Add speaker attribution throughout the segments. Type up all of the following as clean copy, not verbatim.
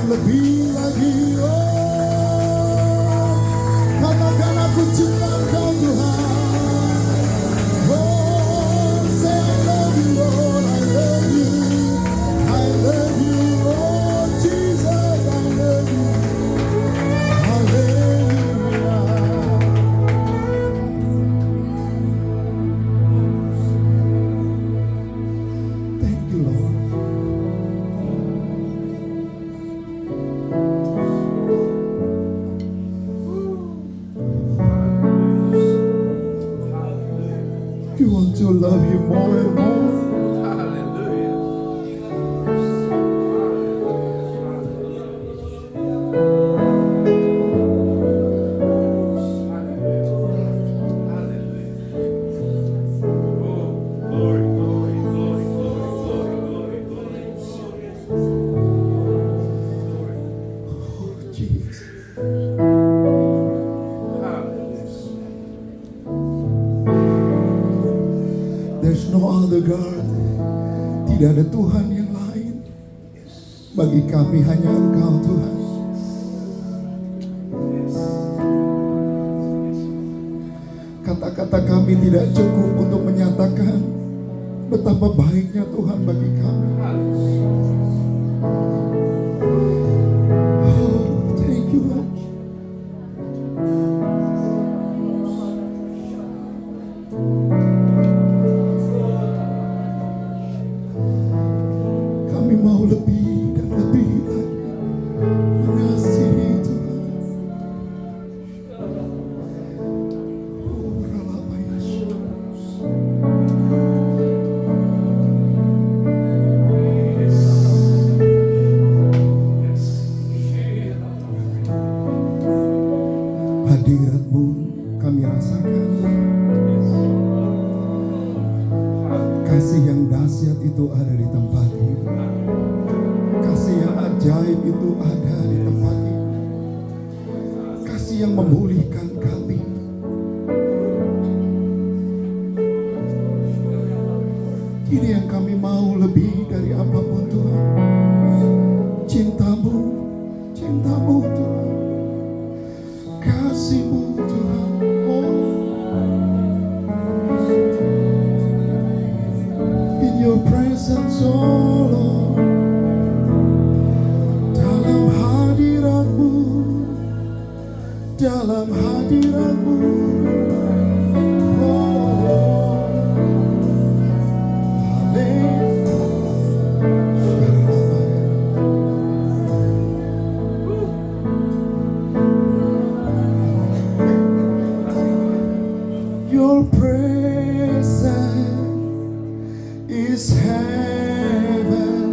Speaker 1: lebih lagi. Oh, katakan aku cinta Engkau Tuhan. Oh, say I love you, Lord, I love you. I love you, oh Jesus, I love you. Hallelujah. Thank you, Lord. We want to love you more and more. There's no other God. Tidak ada Tuhan yang lain. Bagi kami hanya Engkau Tuhan. Kata-kata kami tidak cukup untuk menyatakan betapa baiknya Tuhan bagi kami. Oh, thank you, Lord. Kami mau lebih dan lebih lagi mengasihi Tuhan. Oh, Ralabaya Shalom. Hadirat-Mu kami rasakan. Kasih yang dahsyat itu ada di tempat ini. Kasih yang ajaib itu ada di tempat ini. Kasih yang memulihkan kami. Ini yang kami mau lebih dari apapun Tuhan. Cinta-Mu, cinta-Mu Tuhan. Kasih-Mu Tuhan. Oh, in your presence, oh Lord. Dalam hadirat-Mu, dalam hadirat-Mu. Oh, your presence is heaven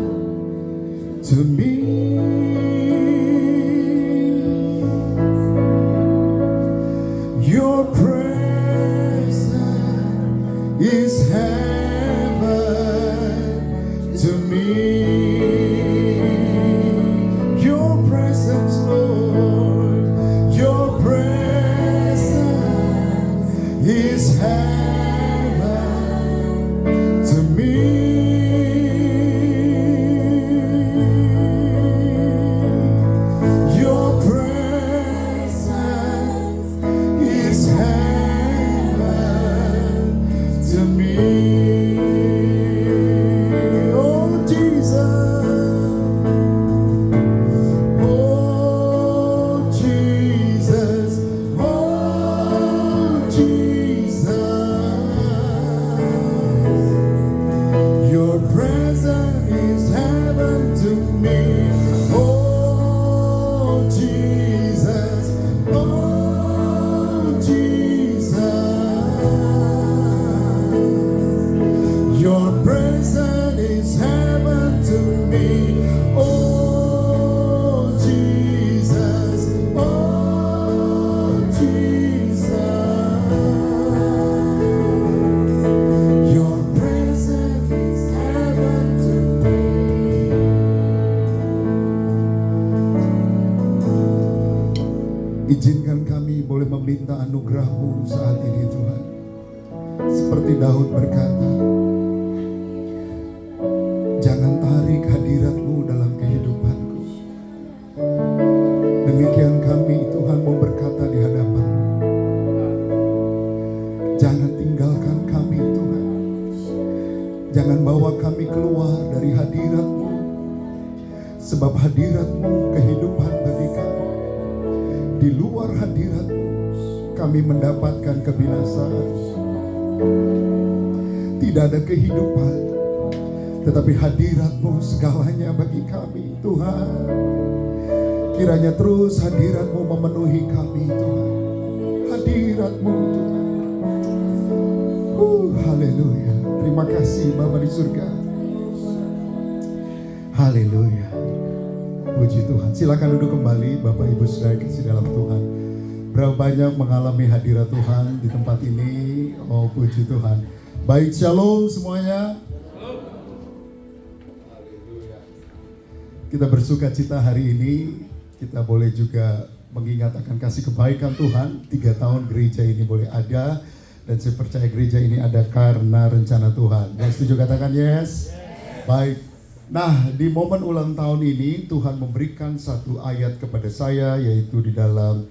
Speaker 1: to me. Your presence is heaven to me. Your presence, Lord, your presence is heaven to me. Your presence is heaven to me. Oh Jesus, oh Jesus, oh Jesus. Your presence is heaven to me. Oh Jesus, oh Jesus. Your presence is heaven to me. Oh Jesus, oh Jesus. Your presence is heaven to me. Izinkan kami boleh meminta anugerah-Mu saat ini Tuhan. Seperti Daud berkata, jangan tarik hadirat-Mu dalam kehidupanku. tinggalkan kami Tuhan. Jangan bawa kami keluar dari hadirat-Mu, sebab hadirat-Mu kehidupan bagi kami. Di luar hadirat-Mu kami mendapatkan kebinasaan. Tidak ada kehidupan, tetapi hadirat-Mu segalanya bagi kami Tuhan. Kiranya terus hadirat-Mu memenuhi kami Tuhan. Hadirat-Mu Tuhan. Haleluya. Terima kasih Bapa di surga. Haleluya. Puji Tuhan. Silakan duduk kembali Bapak Ibu Saudara kasih dalam Tuhan. Berapa banyak mengalami hadirat Tuhan di tempat ini. Oh puji Tuhan. Baik, shalom semuanya. Haleluya. Kita bersuka cita hari ini. Kita boleh juga mengingat akan kasih kebaikan Tuhan. 3 tahun gereja ini boleh ada. Dan saya percaya gereja ini ada karena rencana Tuhan. Yang setuju katakan yes? Baik. Nah, di momen ulang tahun ini Tuhan memberikan satu ayat kepada saya, yaitu di dalam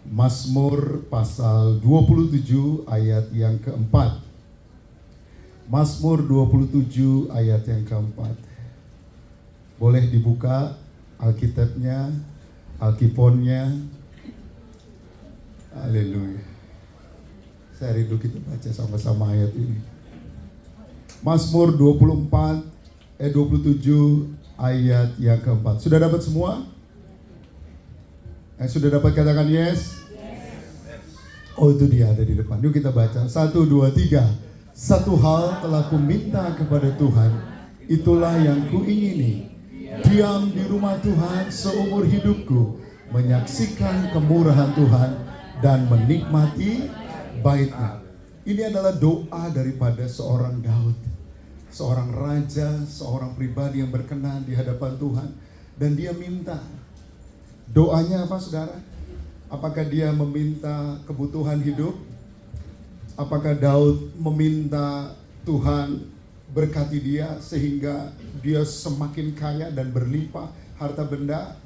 Speaker 1: Mazmur pasal 27 ayat yang keempat. Mazmur 27 ayat yang keempat. Boleh dibuka Alkitabnya, Alkiponnya. Haleluya. Saya rindu kita baca sama-sama ayat ini. Mazmur 27 ayat yang keempat. Sudah dapat semua? Sudah dapat katakan yes? Oh itu dia ada di depan. Yuk kita baca. 1, 2, 3. Satu hal telah kuminta kepada Tuhan, itulah yang kuingini. Diam di rumah Tuhan seumur hidupku, menyaksikan kemurahan Tuhan dan menikmati baitnya. Ini adalah doa daripada seorang Daud, seorang raja, seorang pribadi yang berkenan di hadapan Tuhan. Dan dia minta, doanya apa saudara? Apakah dia meminta kebutuhan hidup? Apakah Daud meminta Tuhan berkati dia sehingga dia semakin kaya dan berlimpah harta benda?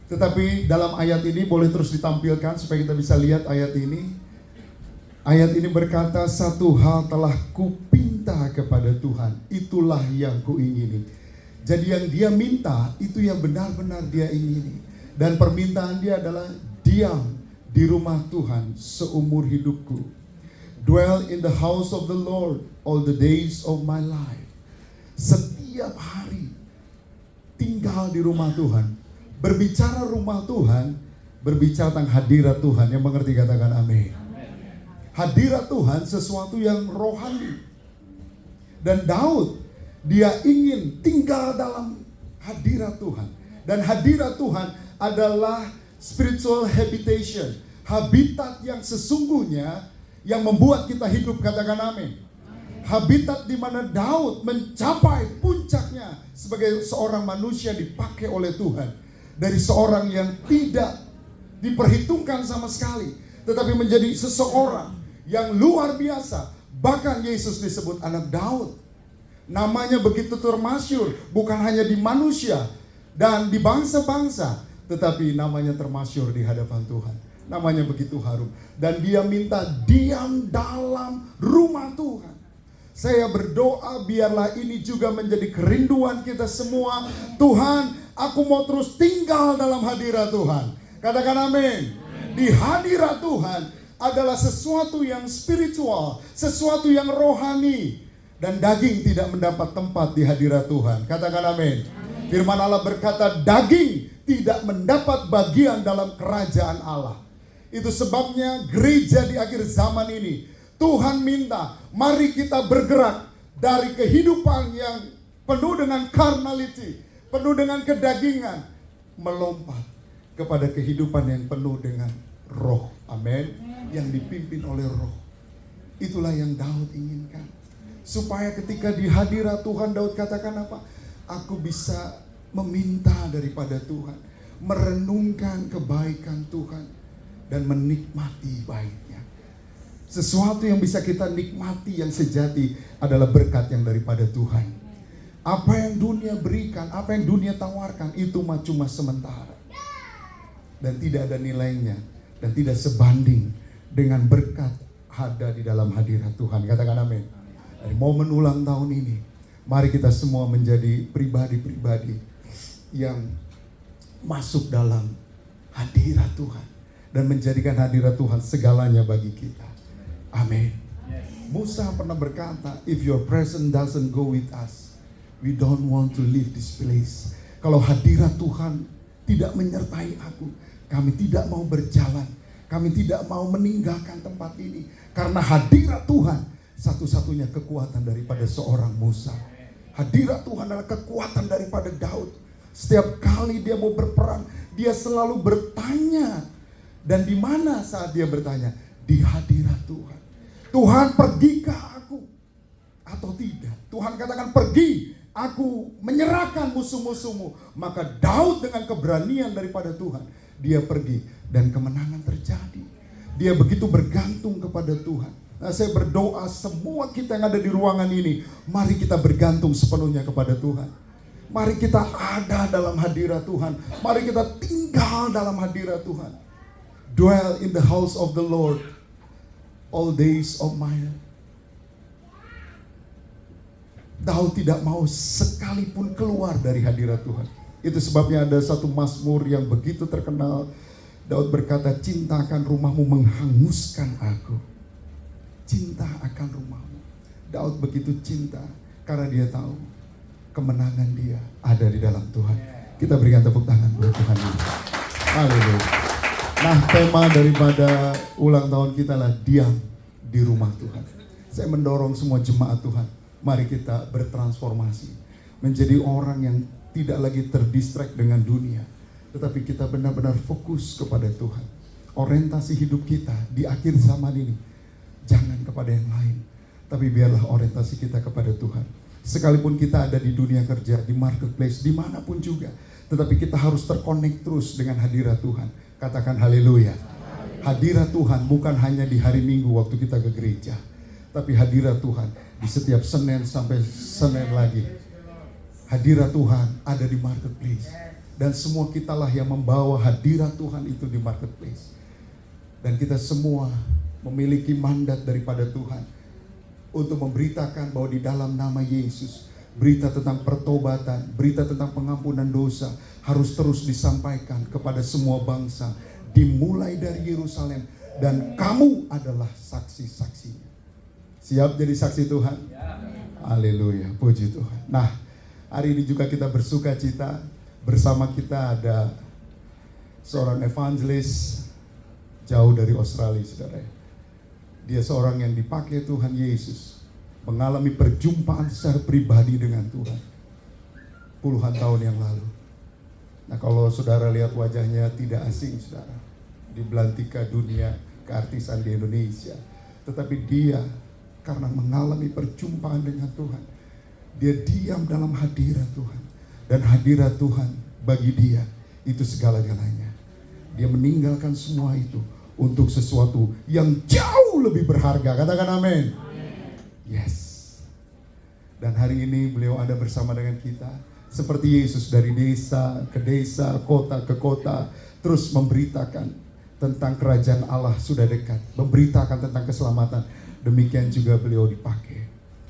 Speaker 1: Tetapi dalam ayat ini boleh terus ditampilkan supaya kita bisa lihat ayat ini. Ayat ini berkata, satu hal telah kupinta kepada Tuhan, itulah yang kuingini. Jadi yang dia minta, itu yang benar-benar dia ingini. Dan permintaan dia adalah, diam di rumah Tuhan seumur hidupku. Dwell in the house of the Lord all the days of my life. Setiap hari tinggal di rumah Tuhan. Berbicara rumah Tuhan, berbicara tentang hadirat Tuhan. Yang mengerti katakan amin. Hadirat Tuhan sesuatu yang rohani. Dan Daud, dia ingin tinggal dalam hadirat Tuhan. Dan hadirat Tuhan adalah spiritual habitation. Habitat yang sesungguhnya yang membuat kita hidup, katakan amin. Habitat di mana Daud mencapai puncaknya sebagai seorang manusia dipakai oleh Tuhan. Dari seorang yang tidak diperhitungkan sama sekali, tetapi menjadi seseorang yang luar biasa. Bahkan Yesus disebut anak Daud. Namanya begitu termasyur, bukan hanya di manusia dan di bangsa-bangsa, tetapi namanya termasyur di hadapan Tuhan. Namanya begitu harum. Dan dia minta diam dalam rumah Tuhan. Saya berdoa biarlah ini juga menjadi kerinduan kita semua. Tuhan, aku mau terus tinggal dalam hadirat Tuhan. Katakan amin. Di hadirat Tuhan adalah sesuatu yang spiritual, sesuatu yang rohani. Dan daging tidak mendapat tempat di hadirat Tuhan. Katakan amin. Firman Allah berkata, daging tidak mendapat bagian dalam kerajaan Allah. Itu sebabnya gereja di akhir zaman ini, Tuhan minta, mari kita bergerak dari kehidupan yang penuh dengan carnality, penuh dengan kedagingan, melompat kepada kehidupan yang penuh dengan roh. Amin. Yang dipimpin oleh roh. Itulah yang Daud inginkan. Supaya ketika di hadirat Tuhan, Daud katakan apa? Aku bisa meminta daripada Tuhan, merenungkan kebaikan Tuhan, dan menikmati baiknya. Sesuatu yang bisa kita nikmati yang sejati adalah berkat yang daripada Tuhan. Apa yang dunia berikan, apa yang dunia tawarkan, itu cuma sementara. Dan tidak ada nilainya. Dan tidak sebanding dengan berkat ada di dalam hadirat Tuhan. Katakan amin. Dari momen ulang tahun ini, mari kita semua menjadi pribadi-pribadi yang masuk dalam hadirat Tuhan dan menjadikan hadirat Tuhan segalanya bagi kita. Amin. Musa pernah berkata, if your presence doesn't go with us, we don't want to leave this place. Kalau hadirat Tuhan tidak menyertai aku, kami tidak mau berjalan, kami tidak mau meninggalkan tempat ini. Karena hadirat Tuhan satu-satunya kekuatan daripada seorang Musa. Hadirat Tuhan adalah kekuatan daripada Daud. Setiap kali dia mau berperang, dia selalu bertanya. Dan di mana saat dia bertanya? Di hadirat Tuhan. Tuhan, pergikah aku atau tidak? Tuhan katakan pergi, aku menyerahkan musuh-musuhmu. Maka Daud dengan keberanian daripada Tuhan, dia pergi dan kemenangan terjadi. Dia begitu bergantung kepada Tuhan. Nah, saya berdoa semua kita yang ada di ruangan ini, mari kita bergantung sepenuhnya kepada Tuhan. Mari kita ada dalam hadirat Tuhan. Mari kita tinggal dalam hadirat Tuhan. Dwell in the house of the Lord all days of my life. Daud tidak mau sekalipun keluar dari hadirat Tuhan. Itu sebabnya ada satu mazmur yang begitu terkenal. Daud berkata, cinta akan rumahmu menghanguskan aku. Cinta akan rumahmu. Daud begitu cinta karena dia tahu kemenangan dia ada di dalam Tuhan. Kita berikan tepuk tangan buat Tuhan ini. Haleluya. Nah, tema daripada ulang tahun kita lah diam di rumah Tuhan. Saya mendorong semua jemaat Tuhan, mari kita bertransformasi menjadi orang yang tidak lagi terdistract dengan dunia, tetapi kita benar-benar fokus kepada Tuhan. Orientasi hidup kita di akhir zaman ini jangan kepada yang lain, tapi biarlah orientasi kita kepada Tuhan. Sekalipun kita ada di dunia kerja, di marketplace, dimanapun juga, tetapi kita harus terkonek terus dengan hadirat Tuhan. Katakan haleluya. Hadirat Tuhan bukan hanya di hari Minggu waktu kita ke gereja, tapi hadirat Tuhan di setiap Senin sampai Senin lagi. Hadirat Tuhan ada di marketplace. Dan semua kitalah yang membawa hadirat Tuhan itu di marketplace. Dan kita semua memiliki mandat daripada Tuhan untuk memberitakan bahwa di dalam nama Yesus, berita tentang pertobatan, berita tentang pengampunan dosa harus terus disampaikan kepada semua bangsa, dimulai dari Yerusalem, dan kamu adalah saksi-saksinya. Siap jadi saksi Tuhan? Haleluya, puji Tuhan. Nah, hari ini juga kita bersuka cita, bersama kita ada seorang evangelis jauh dari Australia, saudara. Dia seorang yang dipakai Tuhan Yesus, mengalami perjumpaan secara pribadi dengan Tuhan puluhan tahun yang lalu. Nah, kalau saudara lihat wajahnya tidak asing, saudara, di belantika dunia keartisan di Indonesia. Tetapi dia karena mengalami perjumpaan dengan Tuhan, dia diam dalam hadirat Tuhan. Dan hadirat Tuhan bagi dia itu segala-galanya. Dia meninggalkan semua itu untuk sesuatu yang jauh lebih berharga. Katakan amin. Yes. Dan hari ini beliau ada bersama dengan kita. Seperti Yesus dari desa ke desa, kota ke kota, terus memberitakan tentang kerajaan Allah sudah dekat. Memberitakan tentang keselamatan. Demikian juga beliau dipakai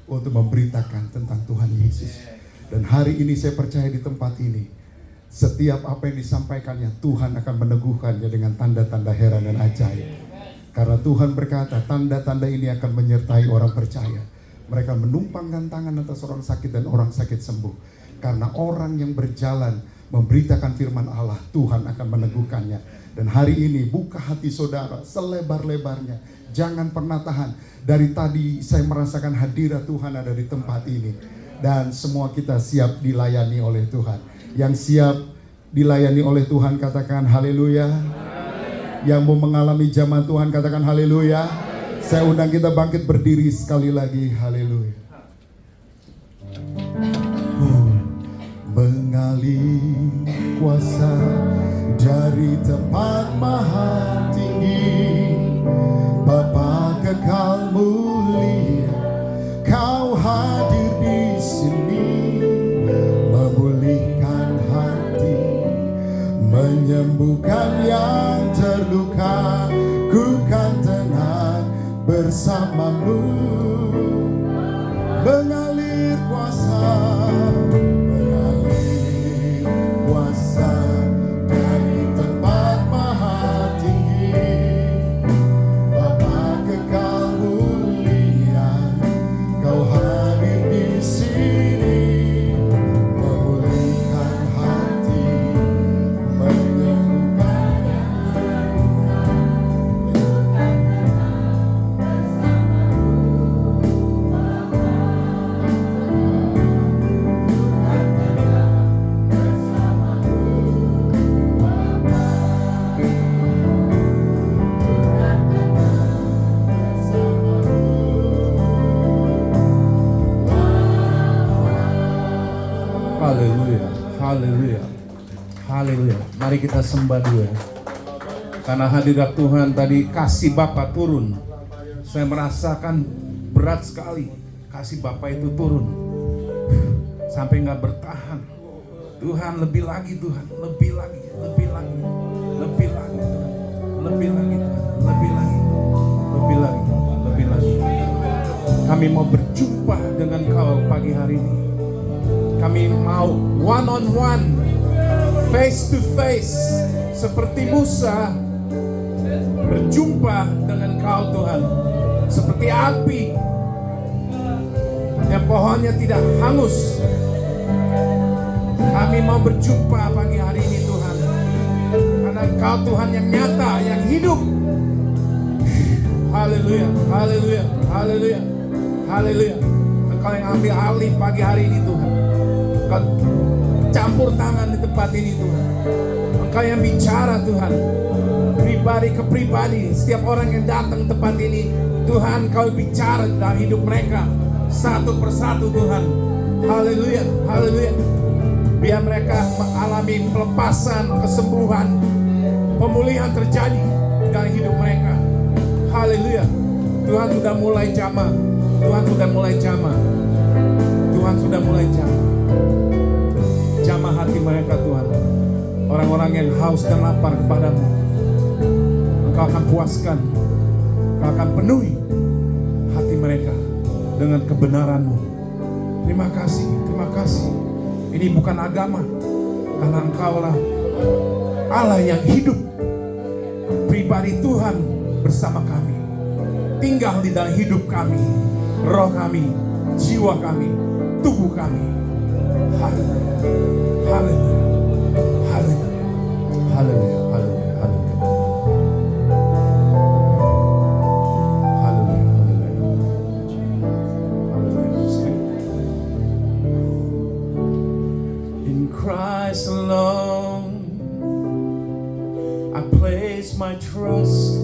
Speaker 1: untuk memberitakan tentang Tuhan Yesus. Dan hari ini saya percaya di tempat ini, setiap apa yang disampaikannya, Tuhan akan meneguhkannya dengan tanda-tanda heran dan ajaib. Karena Tuhan berkata, tanda-tanda ini akan menyertai orang percaya. Mereka menumpangkan tangan atas orang sakit dan orang sakit sembuh. Karena orang yang berjalan memberitakan firman Allah, Tuhan akan meneguhkannya. Dan hari ini buka hati saudara selebar-lebarnya. Jangan pernah tahan. Dari tadi saya merasakan hadirat Tuhan ada di tempat ini. Dan semua kita siap dilayani oleh Tuhan. Yang siap dilayani oleh Tuhan katakan haleluya. Yang mau mengalami zaman Tuhan katakan haleluya. Saya undang kita bangkit berdiri sekali lagi, haleluya. Mengalir kuasa dari tempat maha tinggi, Bapa kekal mulia, Kau hadir di sini, memulihkan hati, menyembuhkan yang terluka, ku kan tenang bersama. mengalir kuasa dari tempat maha tinggi. Bapa kekal mulia, Kau hadir di sini, memulihkan hati, menyembuhkan
Speaker 2: Haleluya, haleluya, haleluya. Mari kita sembah dulu ya. Karena hadirat Tuhan tadi, kasih Bapa turun. Saya merasakan berat sekali. Kasih Bapa itu turun. Sampai nggak bertahan. Tuhan lebih lagi, Tuhan. Lebih lagi, lebih lagi. Lebih lagi, Tuhan. Lebih lagi, Tuhan. Lebih lagi. Lebih lagi, lebih lagi. Kami mau berjumpa dengan Kau pagi hari ini. Kami mau one on one, face to face, seperti Musa berjumpa dengan Kau Tuhan, seperti api yang pohonnya tidak hangus. Kami mau berjumpa pagi hari ini Tuhan, karena Kau Tuhan yang nyata, yang hidup. Haleluya, haleluya, haleluya, haleluya. Engkau yang ambil alih pagi hari ini Tuhan. Engkau campur tangan di tempat ini Tuhan. Engkau yang bicara Tuhan, pribadi ke pribadi. Setiap orang yang datang tempat ini Tuhan, Kau bicara dalam hidup mereka satu persatu Tuhan. Haleluya, haleluya. Biar mereka mengalami pelepasan, kesembuhan, pemulihan terjadi dalam hidup mereka. Haleluya. Tuhan sudah mulai jamah. Tuhan sudah mulai jamah. Tuhan sudah mulai jamah. Jamah hati mereka Tuhan. Orang-orang yang haus dan lapar kepadamu, Engkau akan puaskan. Engkau akan penuhi hati mereka dengan kebenaran-Mu. Terima kasih, terima kasih. Ini bukan agama, karena Engkaulah Allah yang hidup. Pribadi Tuhan bersama kami, tinggal di dalam hidup kami, roh kami, jiwa kami, tubuh kami. Haleluya, haleluya, haleluya, haleluya, haleluya, haleluya, haleluya. In Christ alone I place my trust.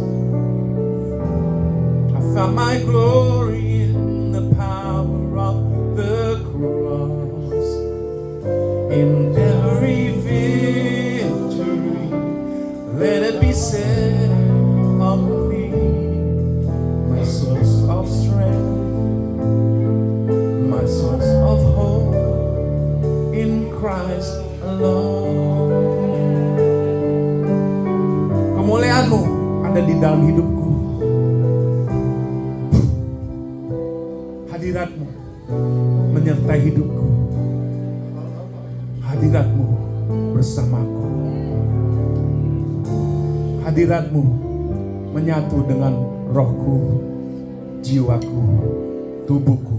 Speaker 2: I found my glory in the power of the cross. In every victory, let it be said of me, my source of strength, my source of hope, in Christ alone. Kemuliaan-Mu ada di dalam hidupku. Hadirat-Mu menyertai hidupku. Hadirat-Mu bersamaku. Hadirat-Mu menyatu dengan rohku, jiwaku, tubuhku.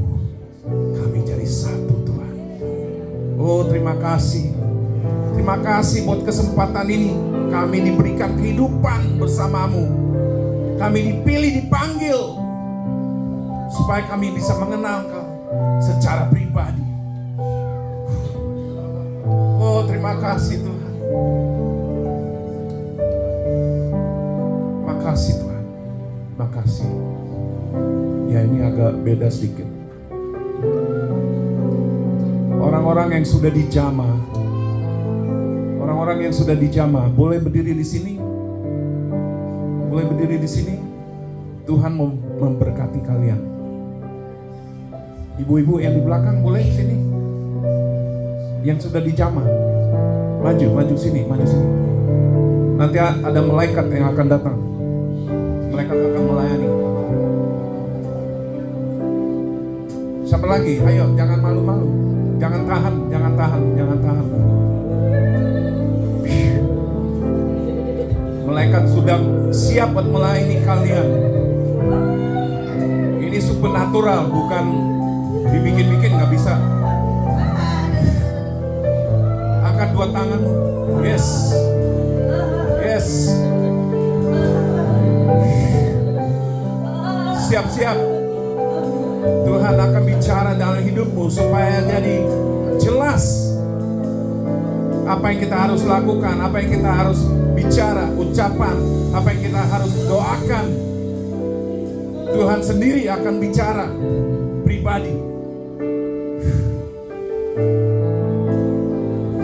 Speaker 2: Kami jadi satu Tuhan. Oh terima kasih. Terima kasih buat kesempatan ini. Kami diberikan kehidupan bersama-Mu. Kami dipilih, dipanggil, supaya kami bisa mengenal Kau secara pribadi. Oh terima kasih Tuhan. Makasih Tuhan. Makasih. Ya ini agak beda sedikit. Orang-orang yang sudah dijamah, orang-orang yang sudah dijamah, boleh berdiri di sini. Boleh berdiri di sini. Tuhan mau memberkati kalian. Ibu-ibu yang di belakang boleh di sini. Yang sudah dijamah, maju sini, maju sini. Nanti ada malaikat yang akan datang. Malaikat akan melayani. Siapa lagi? Ayo, jangan malu-malu. Jangan tahan, jangan tahan, jangan tahan. Malaikat sudah siap buat melayani kalian. Ini supernatural, bukan dibikin-bikin, nggak bisa. Angkat dua tanganmu. Yes. Yes. Siap-siap. Tuhan akan bicara dalam hidupmu supaya jadi jelas apa yang kita harus lakukan, apa yang kita harus bicara, ucapan, apa yang kita harus doakan. Tuhan sendiri akan bicara pribadi.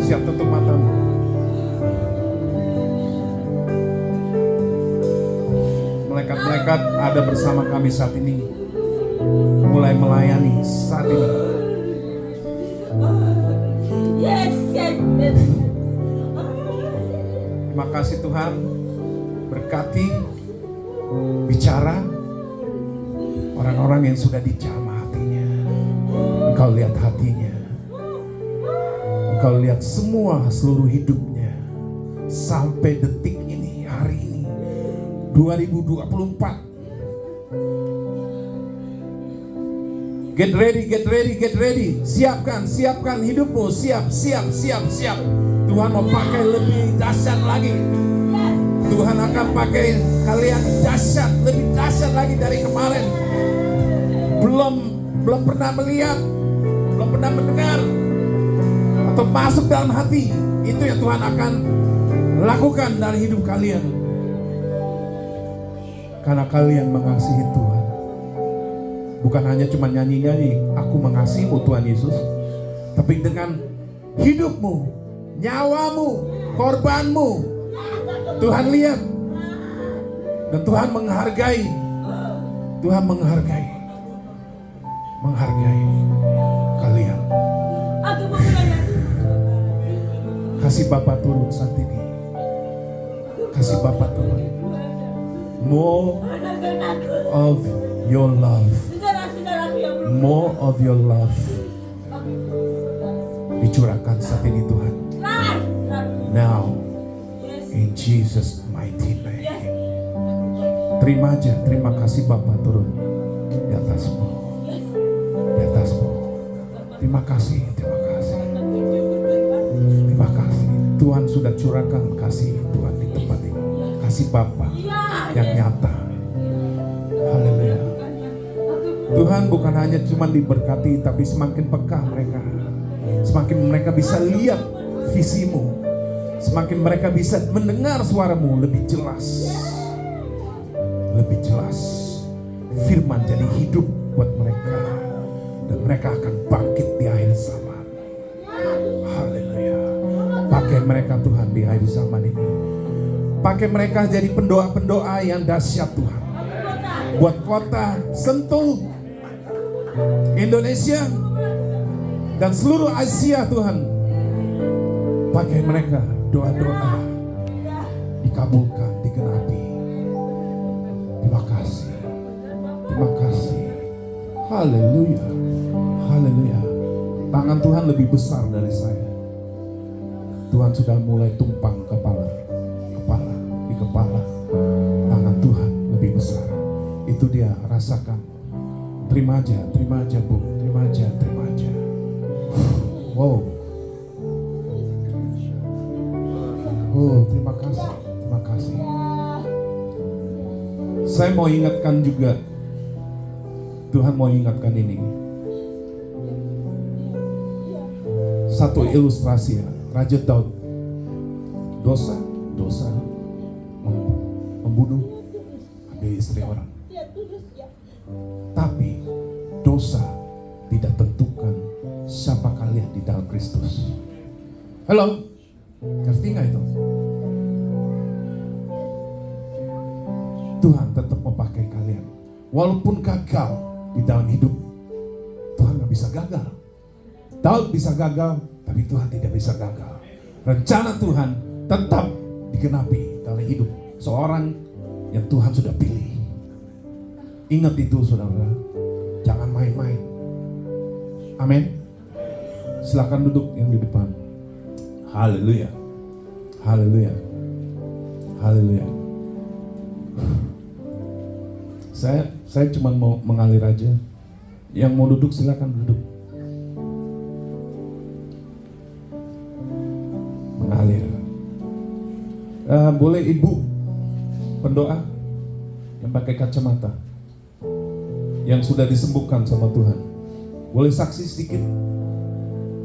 Speaker 2: Siap, tutup matamu. Malaikat-malaikat ada bersama kami saat ini, mulai melayani saat ini.
Speaker 3: Yes, yes.
Speaker 2: Terima kasih Tuhan, berkati, bicara orang-orang yang sudah dijamah hatinya. Engkau lihat hatinya, Engkau lihat semua seluruh hidupnya sampai detik ini, hari ini 2024. Get ready, get ready, get ready. Siapkan, siapkan hidupmu. Siap, siap, siap, siap. Tuhan mau pakai lebih dahsyat lagi. Tuhan akan pakai kalian dahsyat, lebih dahsyat lagi dari kemarin. Belum pernah melihat, belum pernah mendengar, atau masuk dalam hati. Itu yang Tuhan akan lakukan dalam hidup kalian. Karena kalian mengasihi Tuhan. Bukan hanya cuma nyanyi-nyanyi, aku mengasihimu Tuhan Yesus. Tapi dengan hidupmu, nyawamu, korbanmu, Tuhan lihat. Dan Tuhan menghargai. Tuhan menghargai. Menghargai kalian. Kasih Bapa turun saat ini. Kasih Bapa turun. More of your love. More of your love dicurahkan saat ini Tuhan. Now in Jesus mighty name. Terima aja, terima kasih Bapa turun di atasmu, di atasmu. Terima kasih, terima kasih, terima kasih. Tuhan sudah curahkan kasih Tuhan di tempat ini. Kasih Bapa yang nyata. Haleluya. Tuhan bukan hanya cuma diberkati, tapi semakin peka mereka. Semakin mereka bisa lihat visimu. Semakin mereka bisa mendengar suaramu lebih jelas. Lebih jelas. Firman jadi hidup buat mereka. Dan mereka akan bangkit di akhir zaman. Haleluya. Pakai mereka Tuhan di akhir zaman ini. Pakai mereka jadi pendoa-pendoa yang dahsyat Tuhan. Buat kota Sentul, Indonesia, dan seluruh Asia Tuhan. Pakai mereka, doa-doa dikabulkan, digenapi. Terima kasih. Terima kasih. Haleluya. Haleluya. Tangan Tuhan lebih besar dari saya. Tuhan sudah mulai tumpang kepala. Di kepala. Tangan Tuhan lebih besar. Itu dia, rasakan. Terima aja Bu, terima aja. Wow. Oh, terima kasih. Saya mau ingatkan juga, Tuhan mau ingatkan ini. Satu ilustrasi ya, Raja Daud. Dosa, membunuh, ambil istri orang. Tapi dosa tidak tentukan siapa kalian di dalam Kristus. Halo, ngerti nggak itu? Tuhan tetap memakai kalian, walaupun gagal di dalam hidup. Tuhan nggak bisa gagal. Daud bisa gagal, tapi Tuhan tidak bisa gagal. Rencana Tuhan tetap digenapi dalam hidup seorang yang Tuhan sudah pilih. Ingat itu saudara, jangan main-main. Amin. Silakan duduk yang di depan. Haleluya. Haleluya. Haleluya. Saya cuma mau mengalir aja. Yang mau duduk silakan duduk. Mengalir. Boleh ibu pendoa yang pakai kacamata, yang sudah disembuhkan sama Tuhan. Boleh saksi sedikit.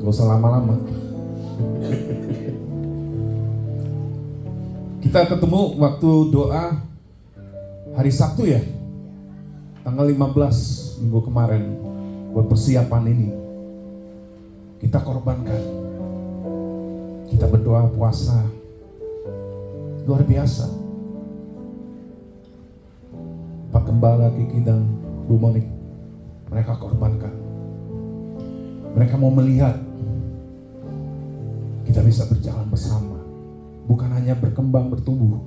Speaker 2: Gak usah lama-lama. Kita ketemu waktu doa hari Sabtu ya, tanggal 15 minggu kemarin, buat persiapan ini. Kita korbankan, kita berdoa puasa luar biasa. Pak Gembala, Kiki dan Bu Monik, mereka korbankan. Mereka mau melihat kita bisa berjalan bersama, bukan hanya berkembang bertumbuh,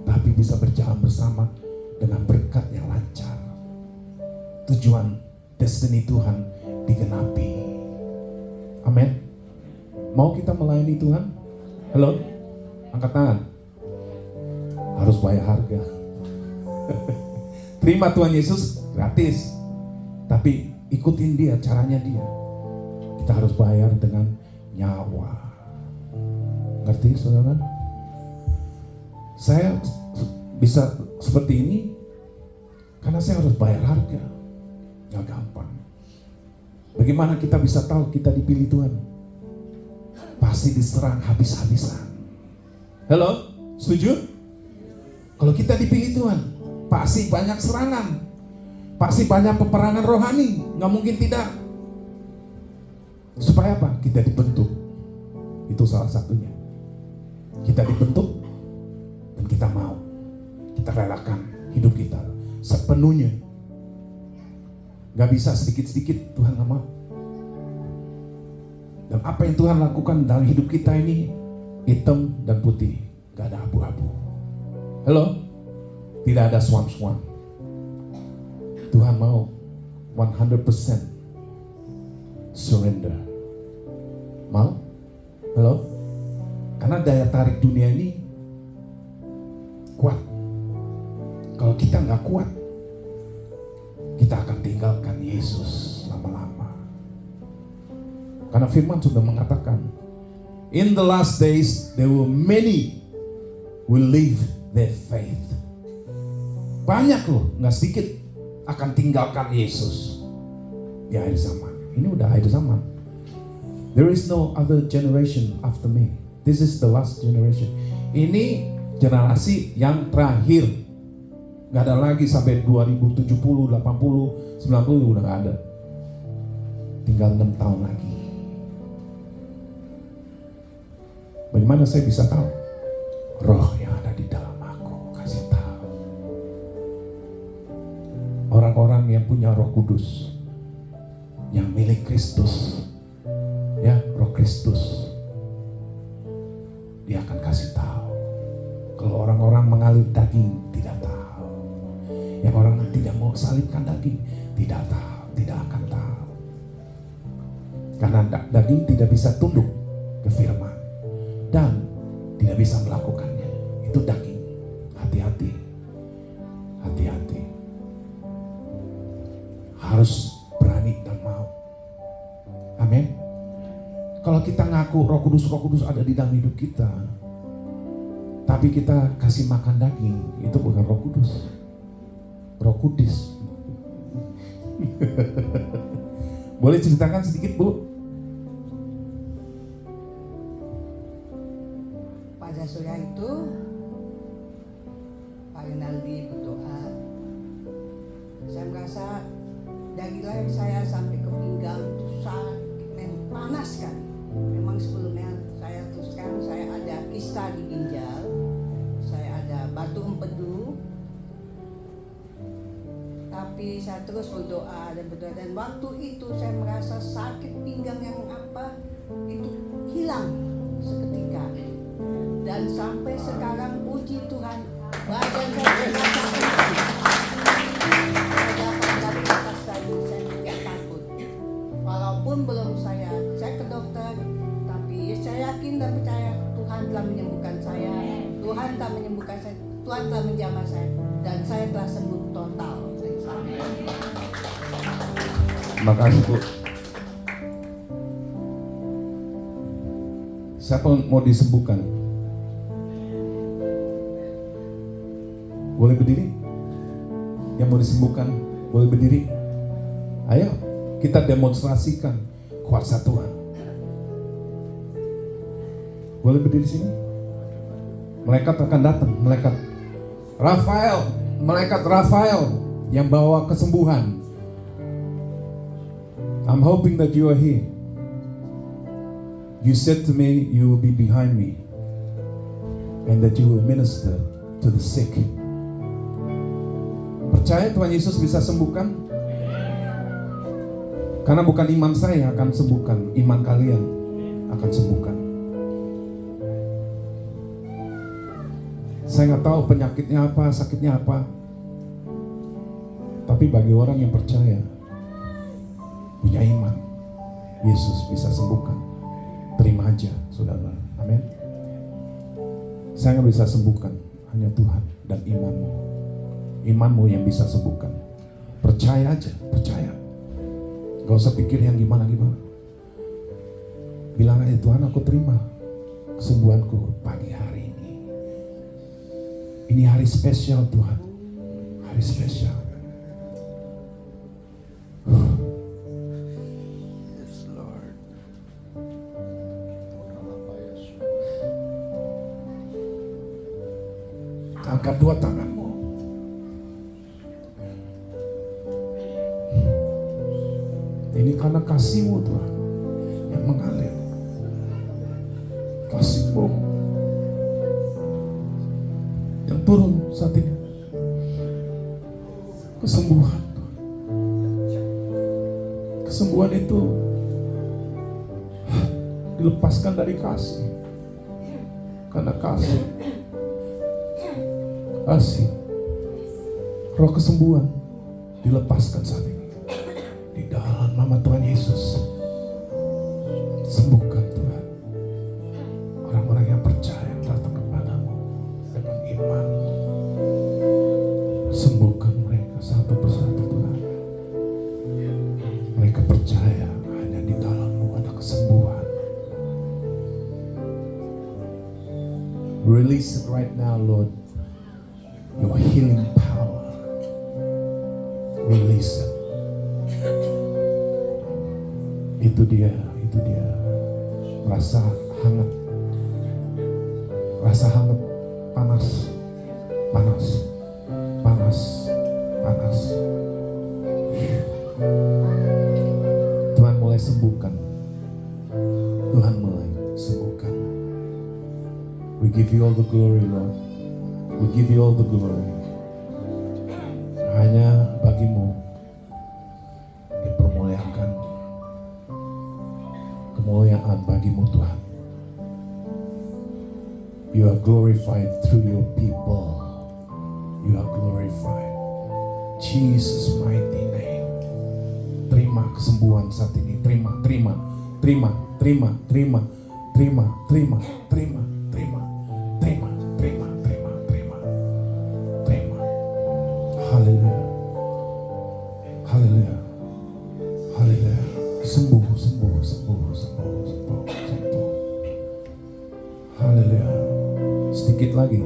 Speaker 2: tapi bisa berjalan bersama dengan berkat yang lancar. Tujuan destiny Tuhan digenapi. Amin. Mau kita melayani Tuhan? Halo? Angkat tangan. Harus bayar harga. Terima Tuhan Yesus gratis, tapi ikutin dia, caranya dia. Kita harus bayar dengan nyawa. Ngerti saudara? Saya bisa seperti ini karena saya harus bayar harga. Gak gampang. Bagaimana kita bisa tahu kita dipilih Tuhan? Pasti diserang habis-habisan. Halo? Setuju? Kalau kita dipilih Tuhan, pasti banyak serangan. Pasti banyak peperangan rohani. Gak mungkin tidak. Supaya apa? Kita dibentuk. Itu salah satunya. Kita dibentuk dan kita mau. Kita relakan hidup kita sepenuhnya. Gak bisa sedikit-sedikit, Tuhan gak mau. Dan apa yang Tuhan lakukan dalam hidup kita ini hitam dan putih, gak ada abu-abu. Halo? Tidak ada swam-swam. Tuhan mau 100% surrender. Mau? Halo? Karena daya tarik dunia ini kuat. Kalau kita nggak kuat, kita akan tinggalkan Yesus lama-lama. Karena firman sudah mengatakan, in the last days there will many will leave their faith. Banyak loh, nggak sedikit akan tinggalkan Yesus di akhir zaman. Ini udah akhir zaman. There is no other generation after me. This is the last generation. Ini generasi yang terakhir. Gak ada lagi sampai 2070, 80, 90 udah gak ada. Tinggal 6 tahun lagi. Bagaimana saya bisa tahu? Roh yang ada di dalam aku kasih tahu. Orang-orang yang punya Roh Kudus, yang milik Kristus, ya, Roh Kristus, dia akan kasih tahu. Kalau orang-orang mengalir daging tidak tahu, yang orang tidak mau salibkan daging tidak tahu, tidak akan tahu. Karena daging tidak bisa tunduk ke firman dan tidak bisa melakukannya. Itu daging. Hati-hati, hati-hati. Harus berani dan mau. Amin. Kalau kita ngaku Roh Kudus ada di dalam hidup kita, tapi kita kasih makan daging, itu bukan Roh Kudus. Roh Kudus. Boleh ceritakan sedikit, Bu?
Speaker 4: Pada sore itu, Pak Rinaldi berdoa. Saya merasa dari leher saya sampai ke pinggang itu sakit, memang panas kan. Memang sebelumnya saya terus sekarang saya ada kista di ginjal, saya ada batu empedu, tapi saya terus berdoa dan waktu itu saya merasa sakit pinggang yang itu hilang seketika, dan sampai sekarang puji Tuhan badan saya terasa saya dapat dari atas tadi, saya tidak takut. telah menjamah saya dan saya telah sembuh total.
Speaker 2: Terima kasih Bu. Siapa mau disembuhkan? Boleh berdiri? Yang mau disembuhkan boleh berdiri. Ayo kita demonstrasikan kuasa Tuhan. Boleh berdiri sini? Malaikat akan datang, malaikat Rafael yang bawa kesembuhan. I'm hoping that you are here. You said to me you will be behind me and that you will minister to the sick. Percaya Tuhan Yesus bisa sembuhkan? Karena bukan iman saya akan sembuhkan, iman kalian akan sembuhkan. Saya nggak tahu penyakitnya apa, sakitnya apa. Tapi bagi orang yang percaya, punya iman, Yesus bisa sembuhkan. Terima aja, saudara. Amin. Saya nggak bisa sembuhkan, hanya Tuhan dan imanmu. Imanmu yang bisa sembuhkan. Percaya aja, percaya. Gak usah pikir yang gimana-gimana. Bilang aja, Tuhan aku terima kesembuhanku pagi hari ini. Ini hari spesial Tuhan. Hari spesial.
Speaker 1: Yes, Lord.
Speaker 2: Angkat dua tanganmu. Ini karena kasih-Mu Tuhan yang mengalir. Kasih-Mu yang turun saat ini. Kesembuhan Tuhan. Kesembuhan itu dilepaskan dari kasih. Karena kasih. Kasih. Roh kesembuhan dilepaskan saat ini. Di dalam nama Tuhan Yesus, sembuhkan Tuhan orang-orang yang percaya datang kepadamu dengan iman. Sembuhkan mereka satu persatu Tuhan. Mereka percaya hanya di dalam-Mu ada kesembuhan. Release it right now, Lord. Your healing power. Release it. Itu dia. Rasa hangat, panas. Tuhan mulai sembuhkan. We give you all the glory, Lord. We give you all the glory. Hanya bagi-Mu dipermuliakan. Kemuliaan bagi-Mu Tuhan. You are glorified through your people. You are glorified. Jesus mighty name. Terima kesembuhan saat ini. Terima. Haleluya. Sembuh. Haleluya. Sedikit lagi.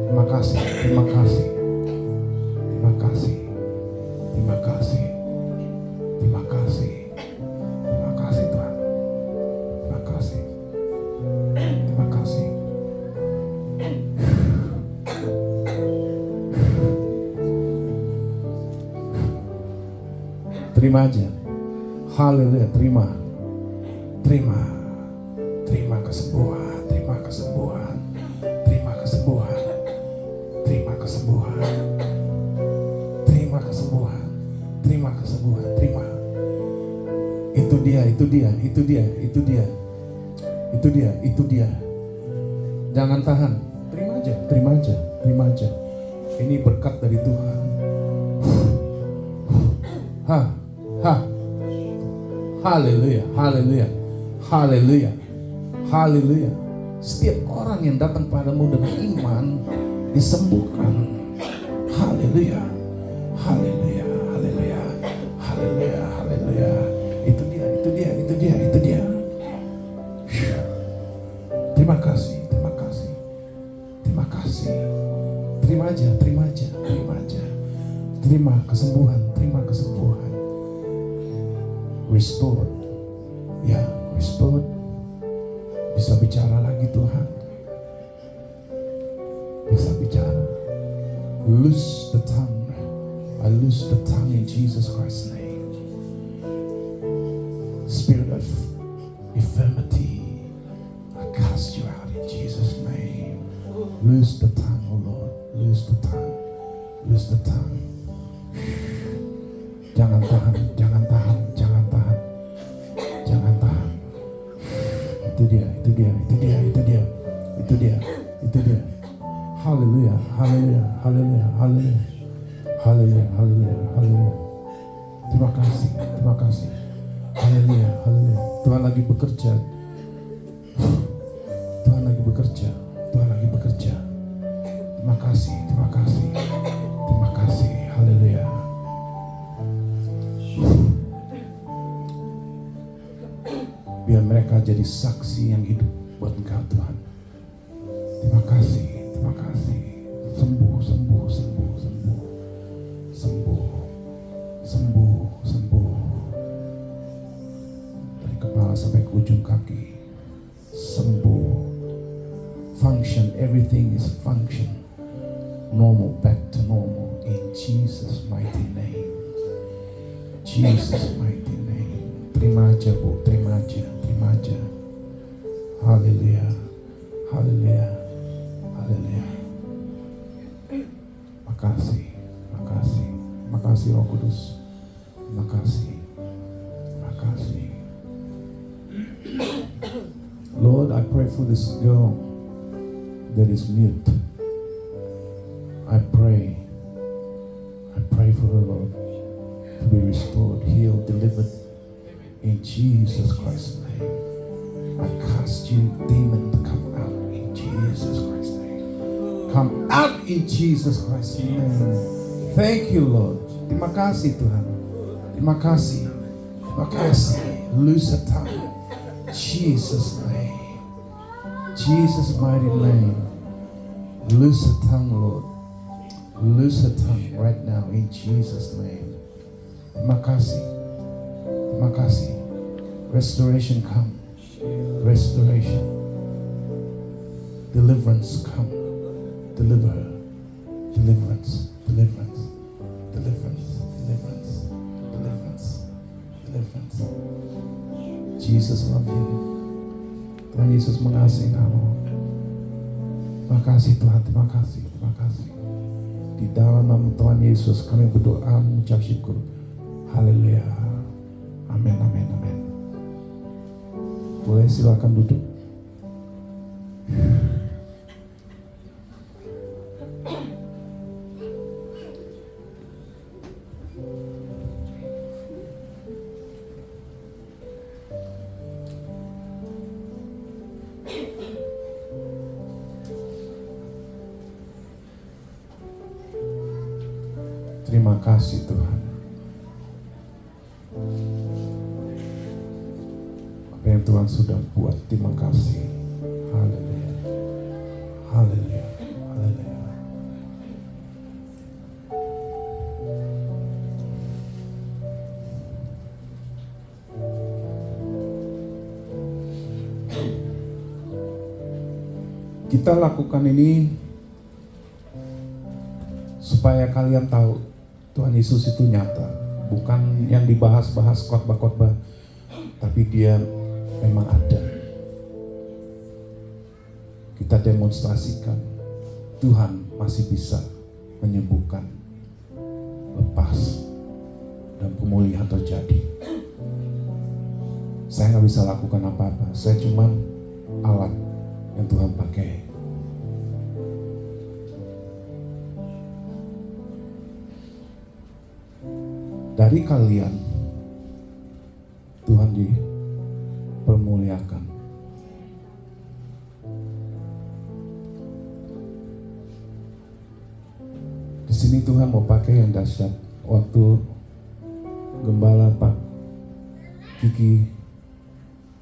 Speaker 2: Terima kasih Tuhan. Terima kasih. Terima aja. Haleluya, terima kesembuhan. Itu dia. Jangan tahan. Terima aja. Ini berkat dari Tuhan. Haleluya. Setiap orang yang datang padamu dengan iman disembuhkan. Haleluya, haleluya, haleluya, haleluya, haleluya. Itu dia, itu dia, itu dia, itu dia. Terima kasih, terima kasih, terima kasih. Terima aja, terima aja, terima aja. Terima kesembuhan, terima kesembuhan. Restored, ya, restored. Bisa bicara lagi Tuhan. Bisa bicara. Loose the tongue. I loose the tongue in Jesus Christ's name. Spirit of infirmity, I cast you out in Jesus' name. Loose the tongue, oh Lord. Loose the tongue. Loose the tongue. Jangan tahan, jangan tahan, jangan tahan. Jangan tahan. Itu dia, itu dia, itu dia, itu dia, itu dia, itu dia. Haleluya, haleluya, haleluya, haleluya, haleluya, haleluya, haleluya. Terima kasih, terima kasih. Haleluya, haleluya. Tuhan lagi bekerja. Tuhan lagi bekerja. Tuhan lagi bekerja. Terima kasih, terima kasih, terima kasih. Haleluya. Biar mereka jadi saksi yang hidup buat Engkau Tuhan. Terima kasih, terima kasih. Sembuh, sembuh, sembuh, sembuh, sembuh, sembuh, sembuh. Dari kepala sampai ke ujung kaki, sembuh. Function, everything is function. Normal, back to normal in Jesus' mighty name. Jesus' mighty name. Terima aja Bu, terima aja, terima aja. Haleluya, haleluya, haleluya. Makasih, makasih, makasih Roh Kudus. Makasih, makasih. Lord, I pray for this girl that is mute. I pray for her, Lord, to be restored, healed, delivered in Jesus Christ's name. I cast you, demon, to come out in Jesus Christ's name. Come out in Jesus Christ's name. Thank you, Lord. Terima kasih Tuhan. Terima kasih. Terima kasih. Loose a tongue. Jesus' name. Jesus' mighty name. Loose a tongue, Lord. Loose a tongue right now in Jesus' name. Terima kasih. Terima kasih. Restoration come. Restoration. Deliverance come. Deliver her. Deliverance. Deliverance. Deliverance. Deliverance. Deliverance. Deliverance. Jesus love you. Tuhan Yesus mengasihi kamu. Terima kasih Tuhan. Terima kasih. Terima kasih. Di dalam nama Tuhan Yesus kami berdoa mengucap syukur. Haleluya. Amin, amin, amin. Boleh silakan duduk. Terima kasih Tuhan. Apa yang Tuhan sudah buat, terima kasih. Haleluya. Haleluya. Haleluya. Kita lakukan ini supaya kalian tahu Tuhan Yesus itu nyata, bukan yang dibahas-bahas khotbah-khotbah, tapi dia memang ada. Kita demonstrasikan Tuhan masih bisa menyembuhkan, lepas, dan pemulihan terjadi. Saya nggak bisa lakukan apa-apa, saya cuma alat yang Tuhan pakai. Dari kalian, Tuhan dipermuliakan. sini Tuhan mau pakai yang dahsyat. Waktu Gembala Pak Kiki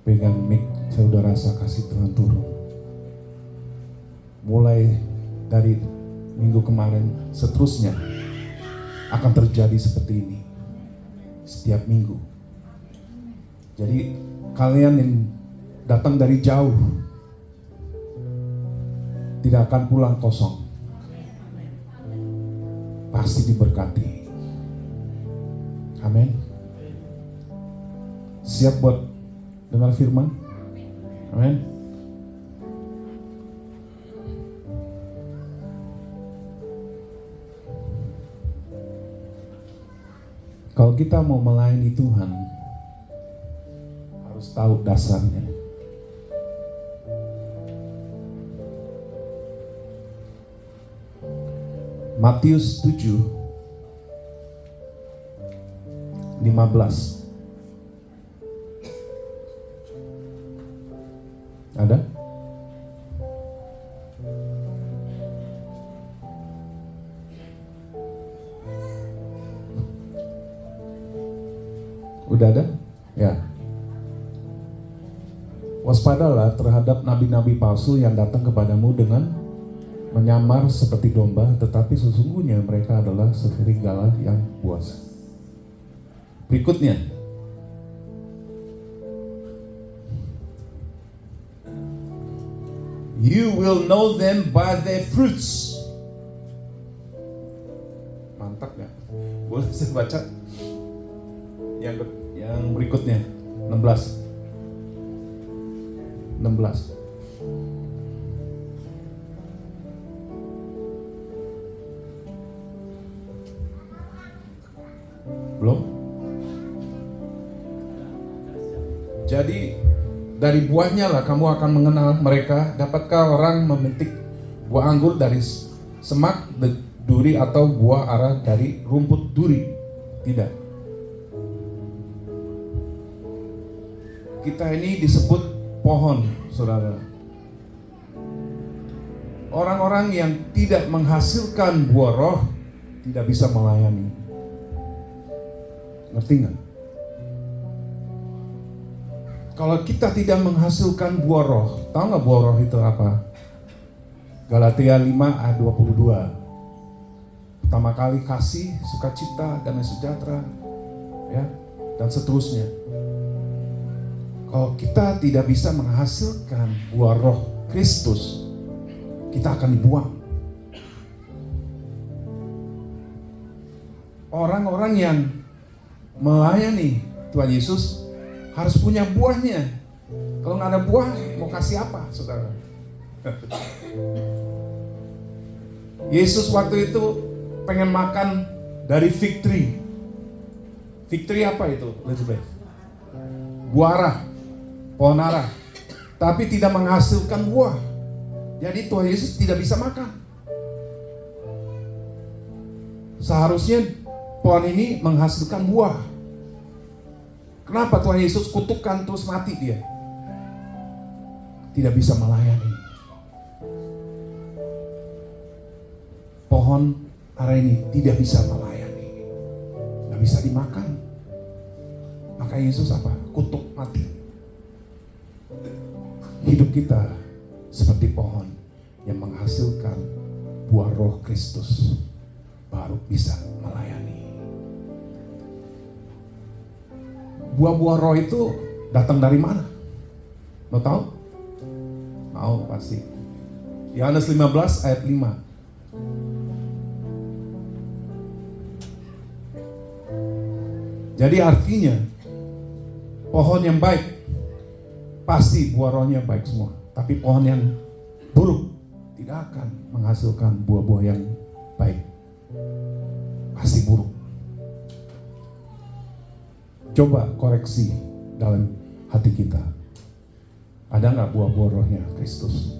Speaker 2: pegang mic, saya udah rasa kasih Tuhan turun. Mulai dari minggu kemarin, seterusnya akan terjadi seperti ini setiap minggu. Jadi kalian yang datang dari jauh tidak akan pulang kosong, pasti diberkati. Amin. Siap buat dengar firman? Amin. Kalau kita mau melayani Tuhan, harus tahu dasarnya. Matius 7:15. Ada? Udah ada? Ya. Waspadalah terhadap nabi-nabi palsu yang datang kepadamu dengan menyamar seperti domba, tetapi sesungguhnya mereka adalah serigala yang buas. Berikutnya, you will know them by their fruits. Mantap ya? Boleh saya baca yang berikutnya, 16. Belum? Jadi dari buahnya lah kamu akan mengenal mereka. Dapatkah orang memetik buah anggur dari semak duri atau buah ara dari rumput duri? Tidak. Kita ini disebut pohon, saudara. Orang-orang yang tidak menghasilkan buah roh tidak bisa melayani. Ngerti nggak? Kalau kita tidak menghasilkan buah roh, tahu nggak buah roh itu apa? Galatia 5:22. Pertama kali kasih, sukacita, damai sejahtera, ya, dan seterusnya. Kalau kita tidak bisa menghasilkan buah roh Kristus, kita akan dibuang. Orang-orang yang melayani Tuhan Yesus harus punya buahnya. Kalau nggak ada buah, mau kasih apa, saudara? Yesus waktu itu pengen makan dari fig tree. Fig tree apa itu, Elizabeth? Buah ara, pohon ara. Tapi tidak menghasilkan buah. Jadi Tuhan Yesus tidak bisa makan. Seharusnya pohon ini menghasilkan buah. Kenapa Tuhan Yesus kutukan terus mati dia? Tidak bisa melayani. Pohon ara ini tidak bisa melayani. Tidak bisa dimakan. Maka Yesus apa? Kutuk mati. Hidup kita seperti pohon yang menghasilkan buah roh Kristus, baru bisa melayani. Buah-buah roh itu datang dari mana? Mau tahu? Mau pasti. Yohanes 15 ayat 5. Jadi artinya pohon yang baik pasti buah rohnya baik semua. Tapi pohon yang buruk tidak akan menghasilkan buah-buah yang baik. Pasti buruk. Coba koreksi dalam hati kita. Ada nggak buah-buah rohnya Kristus?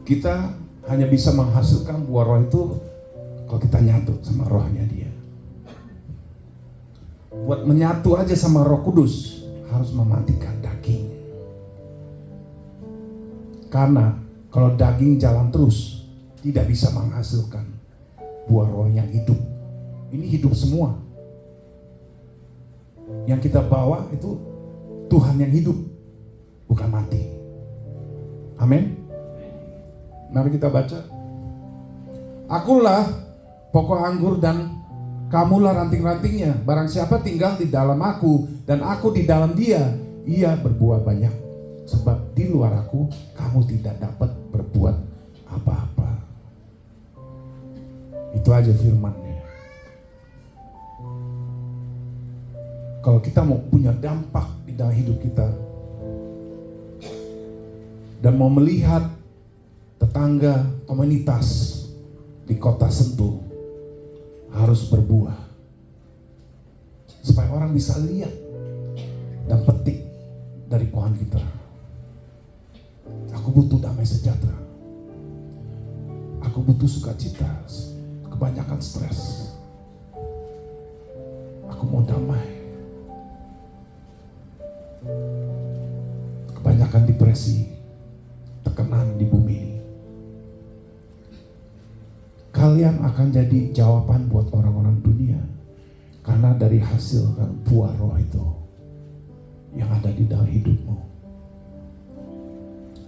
Speaker 2: Kita hanya bisa menghasilkan buah roh itu kalau kita nyatu sama rohnya dia. Buat menyatu aja sama Roh Kudus harus mematikan daging. Karena kalau daging jalan terus, tidak bisa menghasilkan buah roh yang hidup. Ini hidup semua. Yang kita bawa itu Tuhan yang hidup, bukan mati. Amin. Mari kita baca. Akulah pokok anggur dan kamulah ranting-rantingnya. Barang siapa tinggal di dalam aku dan aku di dalam dia, ia berbuah banyak. Sebab di luar aku, kamu tidak dapat berbuat apa-apa. Itu aja firman-Nya. Kalau kita mau punya dampak di dalam hidup kita dan mau melihat tetangga, komunitas di kota Sentul harus berbuah supaya orang bisa lihat dan petik dari pohon kita. Aku butuh damai sejahtera. Aku butuh sukacita. Kebanyakan stres. Aku mau damai. Kebanyakan depresi, tekanan di bumi ini. Kalian akan jadi jawaban buat orang-orang dunia. Karena dari hasil buah roh itu yang ada di dalam hidupmu.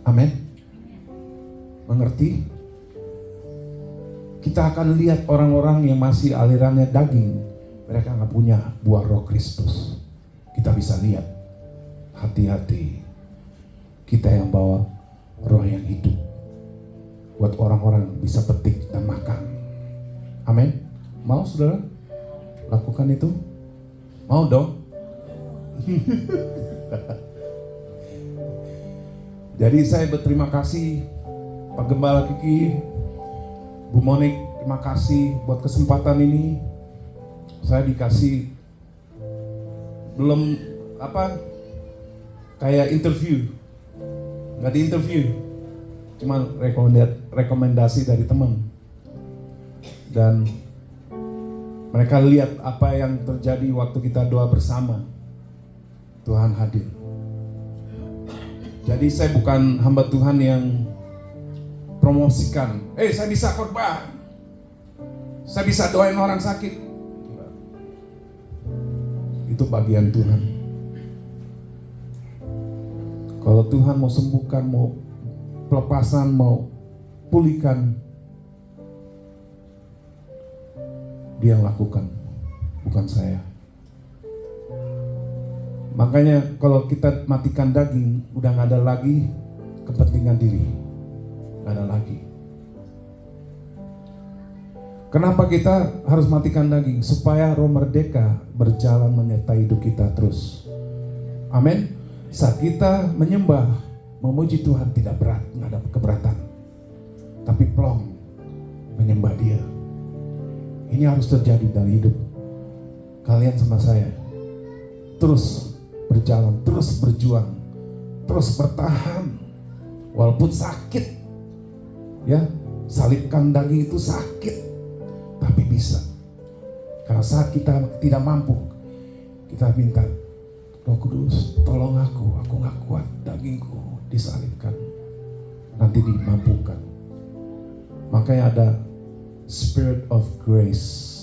Speaker 2: Amin. Mengerti? Kita akan lihat orang-orang yang masih alirannya daging. Mereka nggak punya buah roh Kristus. Kita bisa lihat. Hati-hati. Kita yang bawa roh yang hidup. Buat orang-orang bisa petik dan makan. Amin. Mau saudara? Lakukan itu? Mau dong? Jadi saya berterima kasih Pak Gembala Kiki, Bu Monik, terima kasih buat kesempatan ini. Saya dikasih belum kayak interview, nggak di interview, cuma rekomendasi dari teman. Dan mereka lihat apa yang terjadi waktu kita doa bersama. Tuhan hadir. Jadi saya bukan hamba Tuhan yang promosikan. Saya bisa khotbah. Saya bisa doain orang sakit. Itu bagian Tuhan. Kalau Tuhan mau sembuhkan, mau pelepasan, mau pulihkan, Dia yang lakukan, bukan saya. Makanya kalau kita matikan daging, udah gak ada lagi kepentingan diri. Gak ada lagi. Kenapa kita harus matikan daging? Supaya roh merdeka berjalan menyertai hidup kita terus. Amin. Saat kita menyembah, memuji Tuhan tidak berat, gak ada keberatan. Tapi plong menyembah Dia. Ini harus terjadi dalam hidup kalian sama saya. Terus berjalan, terus berjuang, terus bertahan. Walaupun sakit. Ya, salibkan daging itu sakit. Tapi bisa. Karena saat kita tidak mampu, kita minta, Roh Kudus, tolong aku gak kuat, dagingku disalibkan. Nanti dimampukan. Makanya ada Spirit of Grace.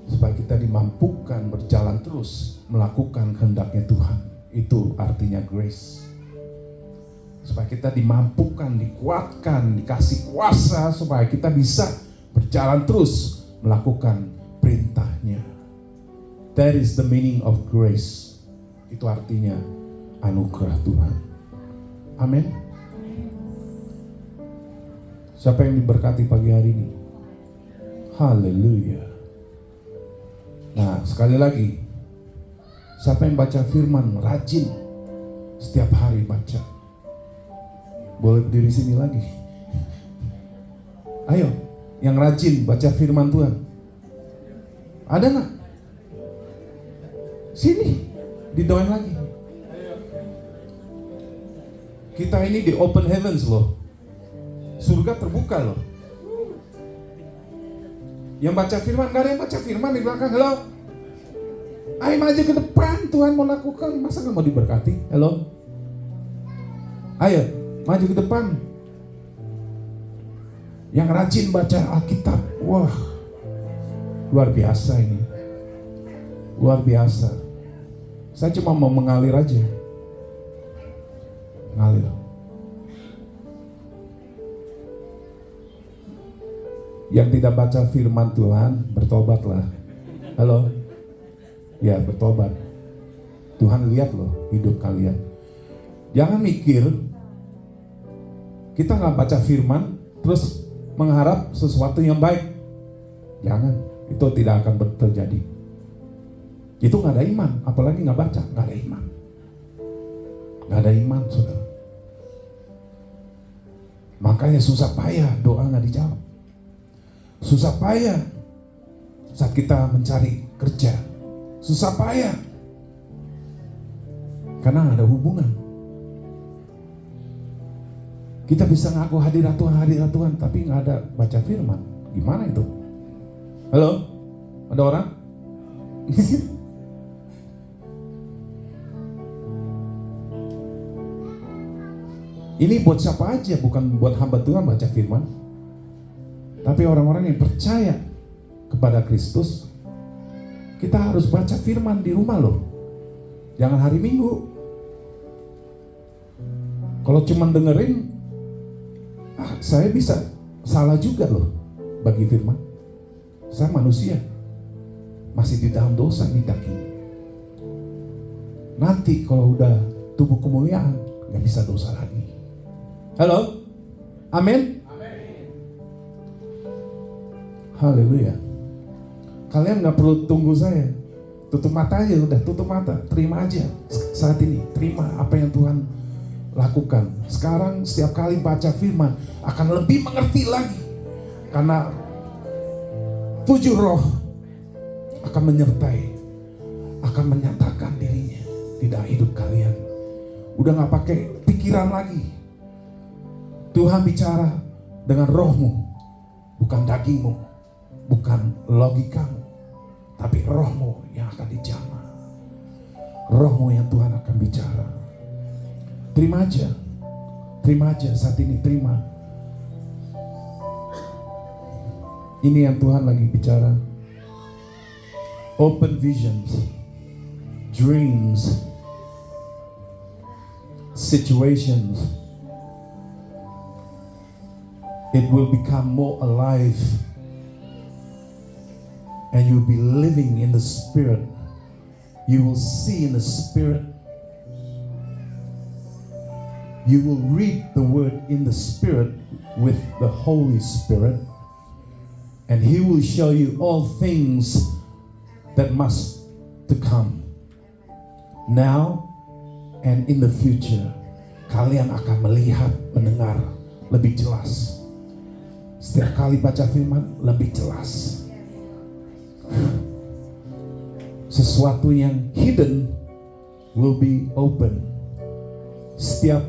Speaker 2: Supaya kita dimampukan berjalan terus melakukan kehendaknya Tuhan. Itu artinya grace. Supaya kita dimampukan, dikuatkan, dikasih kuasa supaya kita bisa berjalan terus melakukan perintahnya. That is the meaning of grace. Itu artinya anugerah Tuhan. Amin. Siapa yang diberkati pagi hari ini? Haleluya. Nah, sekali lagi, siapa yang baca firman rajin setiap hari baca? Boleh berdiri sini lagi. Ayo, yang rajin baca firman Tuhan. Ada nggak? Sini, didoain lagi. Kita ini di open heavens loh. Surga terbuka loh. Yang baca firman, gak ada yang baca firman di belakang. Halo. Ayo maju ke depan, Tuhan mau lakukan. Masa gak mau diberkati? Halo. Ayo, maju ke depan. yang rajin baca Alkitab. Wah, luar biasa ini. Luar biasa. Saya cuma mau mengalir aja. Ngalir. Yang tidak baca firman Tuhan, bertobatlah. Halo? Ya, bertobat. Tuhan lihat loh hidup kalian. Jangan mikir kita nggak baca firman terus mengharap sesuatu yang baik. Jangan, itu tidak akan terjadi. Itu nggak ada iman, apalagi nggak baca, nggak ada iman. Nggak ada iman, saudara. Makanya susah payah doa nggak dijawab. Susah payah saat kita mencari kerja. Susah payah karena nggak ada hubungan. Kita bisa ngaku hadirat Tuhan, tapi nggak ada baca firman. Gimana itu? Halo? Ada orang? Ini buat siapa aja, bukan buat hamba Tuhan baca firman. Tapi orang-orang yang percaya kepada Kristus, kita harus baca firman di rumah loh. Jangan hari Minggu. Kalau cuma dengerin, saya bisa salah juga loh bagi firman. Saya manusia, masih di dalam dosa nih daging. Nanti kalau udah tubuh kemuliaan, gak bisa dosa lagi. Halo? Amin? Haleluya. Kalian gak perlu tunggu saya. Tutup mata aja, udah tutup mata. Terima aja saat ini. Terima apa yang Tuhan lakukan. Sekarang setiap kali baca firman akan lebih mengerti lagi. Karena 7 roh akan menyertai, akan menyatakan dirinya di dalam hidup kalian. Udah gak pakai pikiran lagi. Tuhan bicara dengan rohmu, bukan dagingmu, bukan logikamu, tapi rohmu yang akan dijamah. Rohmu yang Tuhan akan bicara. Terima aja saat ini, terima. Ini yang Tuhan lagi bicara. Open visions, dreams, situations. It will become more alive. And you'll be living in the Spirit. You will see in the Spirit. You will read the Word in the Spirit with the Holy Spirit. And He will show you all things that must to come. Now and in the future. Kalian akan melihat, mendengar lebih jelas. Setiap kali baca firman lebih jelas. Sesuatu yang hidden will be open. Setiap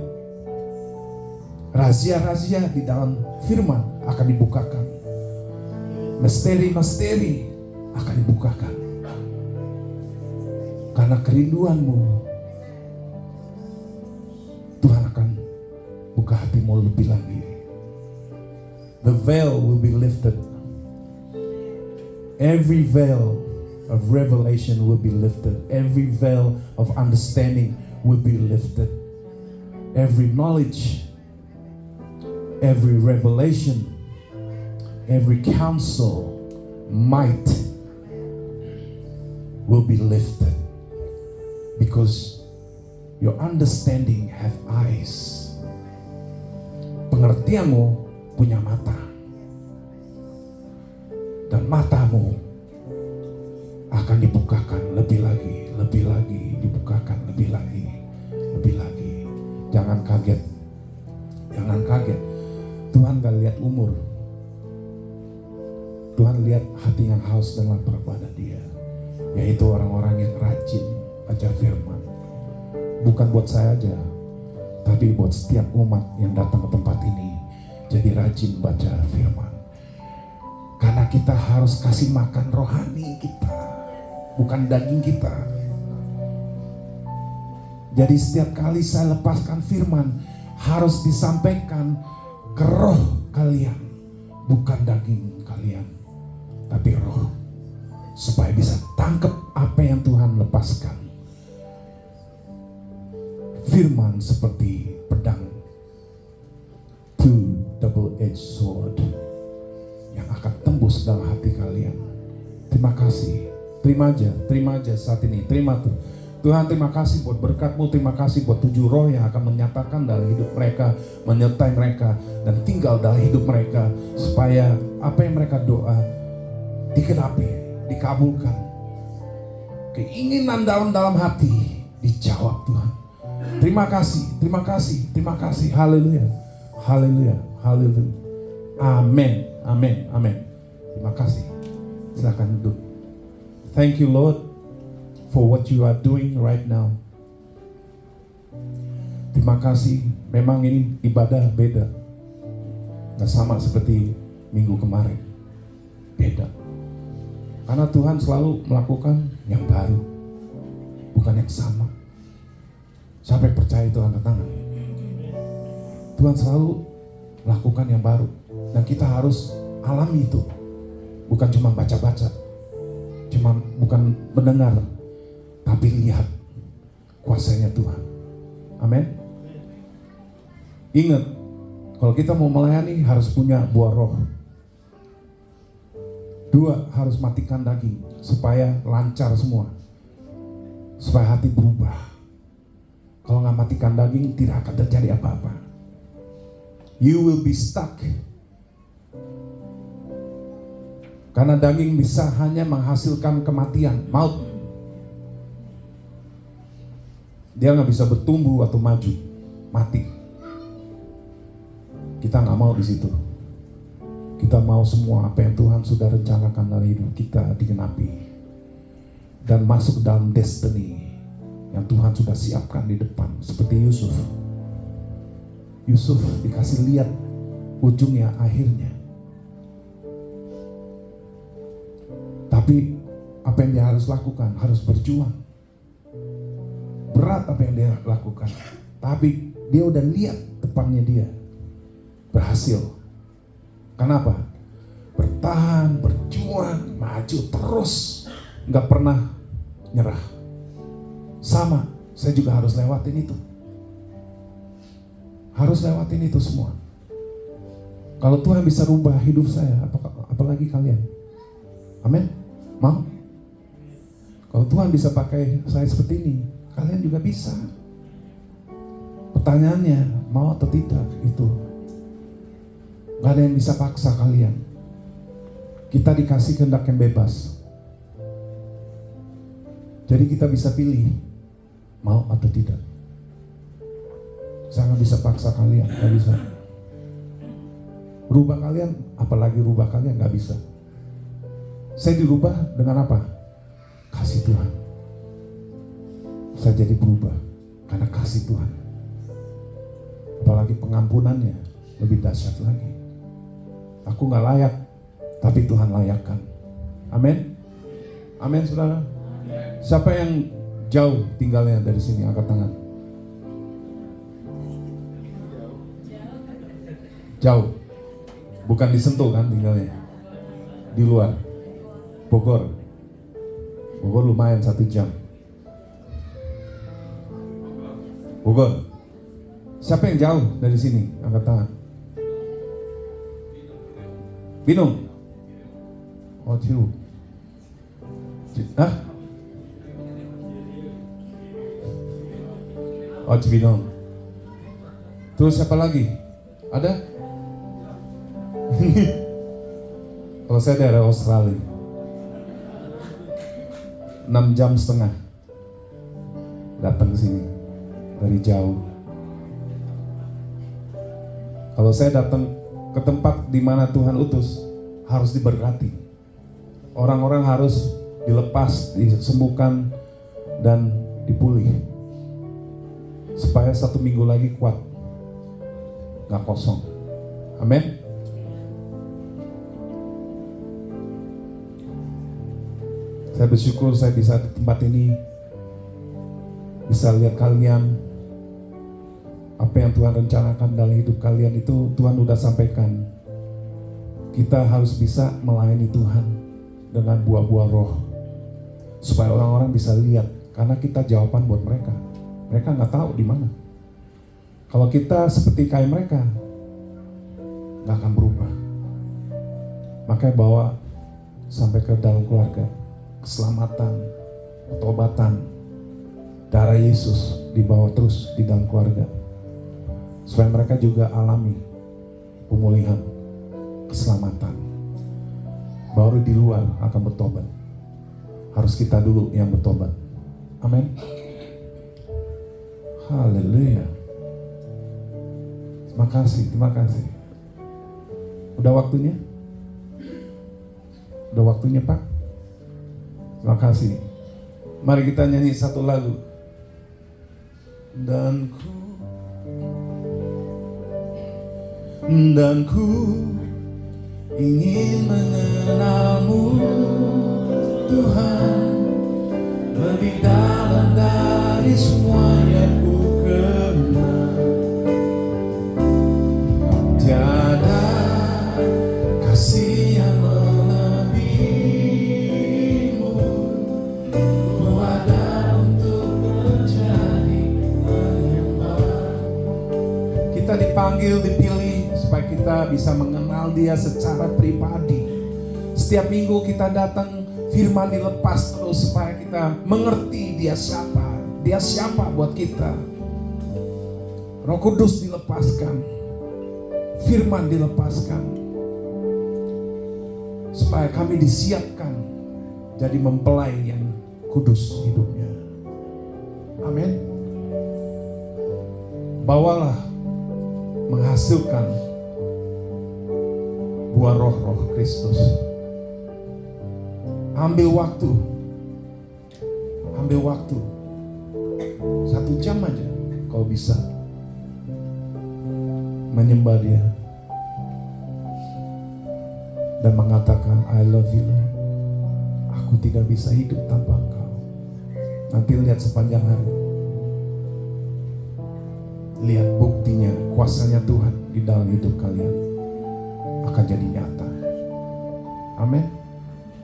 Speaker 2: rahasia-rahasia di dalam firman akan dibukakan. Misteri-misteri akan dibukakan. Karena kerinduanmu, Tuhan akan buka hatimu lebih lagi. The veil will be lifted. Every veil of revelation will be lifted. Every veil of understanding will be lifted. Every knowledge, every revelation, every counsel, might will be lifted. Because your understanding have eyes. Pengertianmu punya mata. Dan matamu akan dibukakan lebih lagi, dibukakan lebih lagi. Jangan kaget. Tuhan gak lihat umur. Tuhan lihat hati yang haus dan lapar pada Dia. Yaitu orang-orang yang rajin baca firman. Bukan buat saya aja, tapi buat setiap umat yang datang ke tempat ini. Jadi rajin baca firman. Karena kita harus kasih makan rohani kita, bukan daging kita. Jadi setiap kali saya lepaskan firman, harus disampaikan ke roh kalian. bukan daging kalian, tapi roh, supaya bisa tangkap apa yang Tuhan lepaskan. Firman seperti pedang, two double-edged sword, yang akan tembus dalam hati kalian. Terima kasih, terima aja saat ini, terima tuh. Tuhan, terima kasih buat berkat-Mu, terima kasih buat 7 roh yang akan menyatakan dalam hidup mereka, menyertai mereka, dan tinggal dalam hidup mereka, supaya apa yang mereka doa dikenapi, dikabulkan. Keinginan dalam hati dijawab Tuhan. Terima kasih, terima kasih, terima kasih. Haleluya, haleluya, haleluya. Amin, amin, amin. Terima kasih. Silakan duduk. Thank you Lord for what you are doing right now. Terima kasih. Memang ini ibadah beda, gak sama seperti minggu kemarin. Beda. Karena Tuhan selalu melakukan yang baru, bukan yang sama. Siapa yang percaya itu angkat tangan. Tuhan selalu melakukan yang baru, dan kita harus alami itu. Bukan cuma baca-baca, bukan mendengar, tapi lihat kuasanya Tuhan. Amin. Ingat, kalau kita mau melayani harus punya buah roh. 2, harus matikan daging supaya lancar semua, supaya hati berubah. Kalau nggak matikan daging, tidak akan terjadi apa-apa. You will be stuck. Karena daging bisa hanya menghasilkan kematian, maut. Dia nggak bisa bertumbuh atau maju, mati. Kita nggak mau di situ. Kita mau semua apa yang Tuhan sudah rencanakan dalam hidup kita digenapi dan masuk dalam destiny yang Tuhan sudah siapkan di depan. Seperti Yusuf. Yusuf dikasih lihat ujungnya, akhirnya. Tapi apa yang dia harus lakukan? Harus berjuang. Berat apa yang dia lakukan, tapi dia udah lihat depannya dia berhasil. Kenapa? Bertahan, berjuang, maju terus, nggak pernah nyerah. Sama, saya juga harus lewatin itu. Harus lewatin itu semua. Kalau Tuhan bisa rubah hidup saya, apalagi kalian. Amin. Mau? Kalau Tuhan bisa pakai saya seperti ini, kalian juga bisa. Pertanyaannya, mau atau tidak itu. Gak ada yang bisa paksa kalian. Kita dikasih kehendak yang bebas. Jadi kita bisa pilih mau atau tidak. Saya gak bisa paksa kalian, gak bisa. Rubah kalian, apalagi rubah kalian, gak bisa. Saya dirubah dengan apa? Kasih Tuhan. Saya jadi berubah karena kasih Tuhan. Apalagi pengampunannya lebih dahsyat lagi. Aku gak layak, tapi Tuhan layakkan. Amin. Amin saudara. Siapa yang jauh tinggalnya dari sini, angkat tangan. Jauh. Bukan disentuh kan tinggalnya. Di luar. Bogor lumayan 1 jam. Bogor. Siapa yang jauh dari sini? Angkat tangan. Binung. Oh, Ciu. Hah? Oh, Cibinong. Terus siapa lagi? Ada? Kalau saya daerah Australia. 6,5 jam datang ke sini dari jauh. Kalau saya datang ke tempat di mana Tuhan utus, harus diberkati. Orang-orang harus dilepas, disembuhkan, dan dipulih. Supaya 1 minggu lagi kuat, gak kosong. Amin. Saya bersyukur saya bisa di tempat ini, bisa lihat kalian. Apa yang Tuhan rencanakan dalam hidup kalian itu Tuhan udah sampaikan. kita harus bisa melayani Tuhan dengan buah-buah roh. Supaya orang-orang bisa lihat, karena kita jawaban buat mereka. Mereka nggak tahu di mana. Kalau kita seperti kayak mereka, nggak akan berubah. Makanya bawa sampai ke dalam keluarga, keselamatan, pertobatan, darah Yesus dibawa terus di dalam keluarga. Supaya mereka juga alami pemulihan, keselamatan. Baru di luar akan bertobat. Harus kita dulu yang bertobat. Amin. Haleluya. Terima kasih, terima kasih. Udah waktunya? Udah waktunya, Pak? Terima kasih. Mari kita nyanyi satu lagu. Dan ku ingin mengenalmu, Tuhan, lebih dalam dari semua yang ku kenal. Tiada kasih yang melebihimu, ku ada untuk menjadi penyembah. Kita dipanggil, dipilih supaya kita bisa mengenal Dia secara pribadi. Setiap minggu kita datang, firman dilepas terus supaya kita mengerti Dia siapa. Dia siapa buat kita. Roh Kudus dilepaskan, firman dilepaskan, supaya kami disiapkan jadi mempelai yang kudus hidupnya. Amin. Bawalah menghasilkan buah roh-roh Kristus. Ambil waktu 1 jam aja kalau bisa menyembah Dia dan mengatakan I love you Lord. Aku tidak bisa hidup tanpa Engkau. Nanti lihat sepanjang hari, lihat buktinya, kuasanya Tuhan di dalam hidup kalian akan jadi nyata. Amin.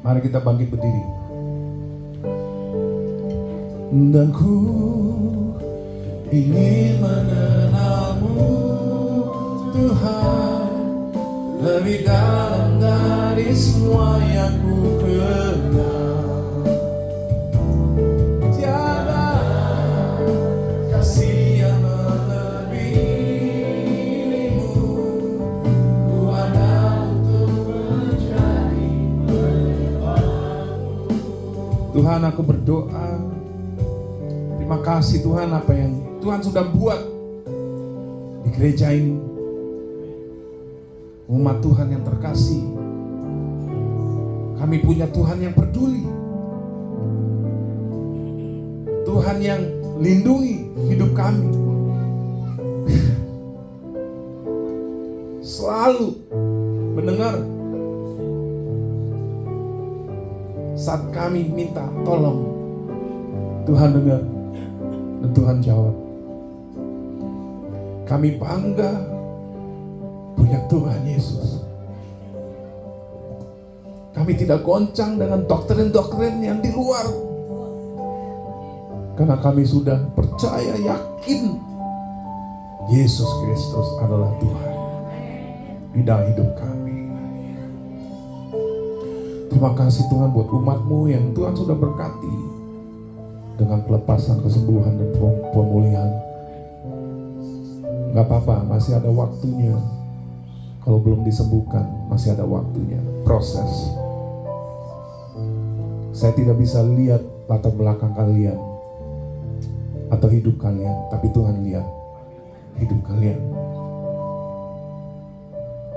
Speaker 2: Mari kita bangkit berdiri. Dan ku ingin mengenalmu, Tuhan, lebih dalam dari semua yang ku kenal. Tiada kasih yang melebihimu, ku ada untuk menjadi penyembahmu. Tuhan, aku berdoa, terima kasih Tuhan apa yang Tuhan sudah buat di gereja ini. Umat Tuhan yang terkasih, kami punya Tuhan yang peduli, Tuhan yang lindungi hidup kami, selalu mendengar saat kami minta tolong. Tuhan dengar dan Tuhan jawab. Kami bangga punya Tuhan Yesus. Kami tidak goncang dengan doktrin-doktrin yang di luar, karena kami sudah percaya, yakin Yesus Kristus adalah Tuhan di dalam hidup kami. Terima kasih Tuhan buat umat-Mu yang Tuhan sudah berkati dengan pelepasan, kesembuhan, dan pemulihan. Gak apa-apa, masih ada waktunya. Kalau belum disembuhkan, masih ada waktunya. Proses. Saya tidak bisa lihat latar belakang kalian atau hidup kalian, tapi Tuhan lihat hidup kalian.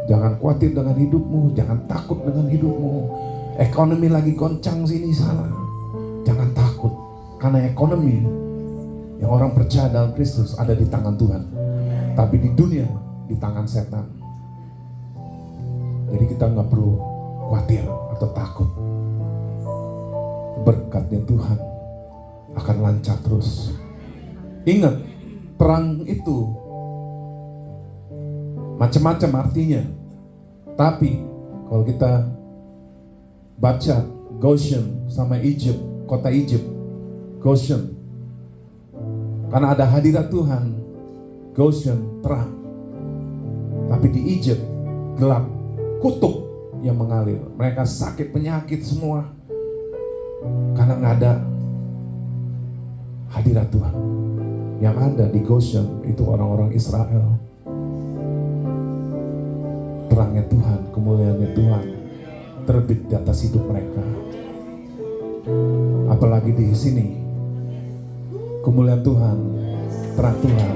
Speaker 2: Jangan khawatir dengan hidupmu, jangan takut dengan hidupmu. Ekonomi lagi goncang sini sana, jangan takut, karena ekonomi yang orang percaya dalam Kristus ada di tangan Tuhan. Tapi di dunia di tangan setan. Jadi kita nggak perlu khawatir atau takut. Berkatnya Tuhan akan lancar terus. Ingat, perang itu macam-macam artinya. Tapi Kalau kita baca Goshen sama Egypt, kota Egypt, Goshen. Karena ada hadirat Tuhan, Goshen terang. Tapi di Egypt gelap, kutuk yang mengalir. Mereka sakit penyakit semua. Karena nggak ada hadirat Tuhan. Yang ada di Goshen itu orang-orang Israel. Terangnya Tuhan, kemuliaannya Tuhan terbit di atas hidup mereka. Apalagi di sini, kemuliaan Tuhan, terang Tuhan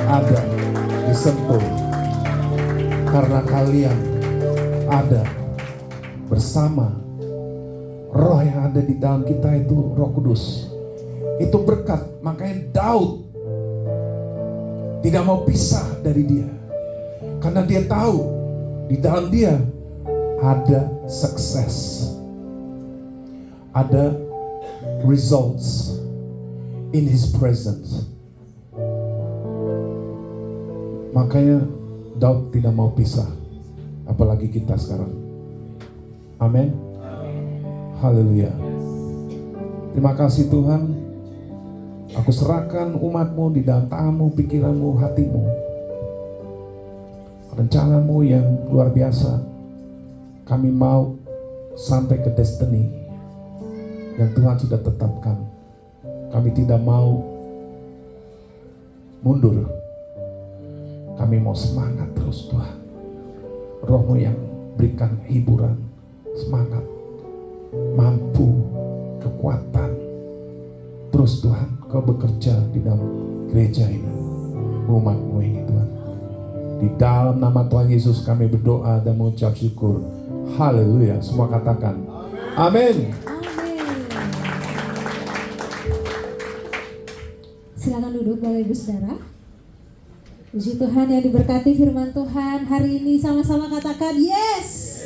Speaker 2: ada disentuh. Karena kalian ada bersama roh yang ada di dalam kita itu Roh Kudus. Itu berkat, makanya Daud tidak mau pisah dari dia. Karena dia tahu di dalam dia ada sukses, ada results in his presence. Makanya Daud tidak mau pisah, apalagi kita sekarang. Amin. Haleluya. Terima kasih Tuhan. Aku serahkan umatmu di dalam tanganmu, pikiranmu, hatimu. Rencanamu yang luar biasa. Kami mau sampai ke destiny yang Tuhan sudah tetapkan. Kami tidak mau mundur. Kami mau semangat terus Tuhan. Roh-Mu yang berikan hiburan, semangat, mampu, kekuatan. Terus Tuhan, Kau bekerja di dalam gereja ini, umat-Mu ini Tuhan. Di dalam nama Tuhan Yesus kami berdoa dan mengucap syukur. Haleluya. Semua katakan amin.
Speaker 5: Silakan duduk Bapak Ibu Saudara. Puji Tuhan yang diberkati firman Tuhan hari ini, sama-sama katakan yes.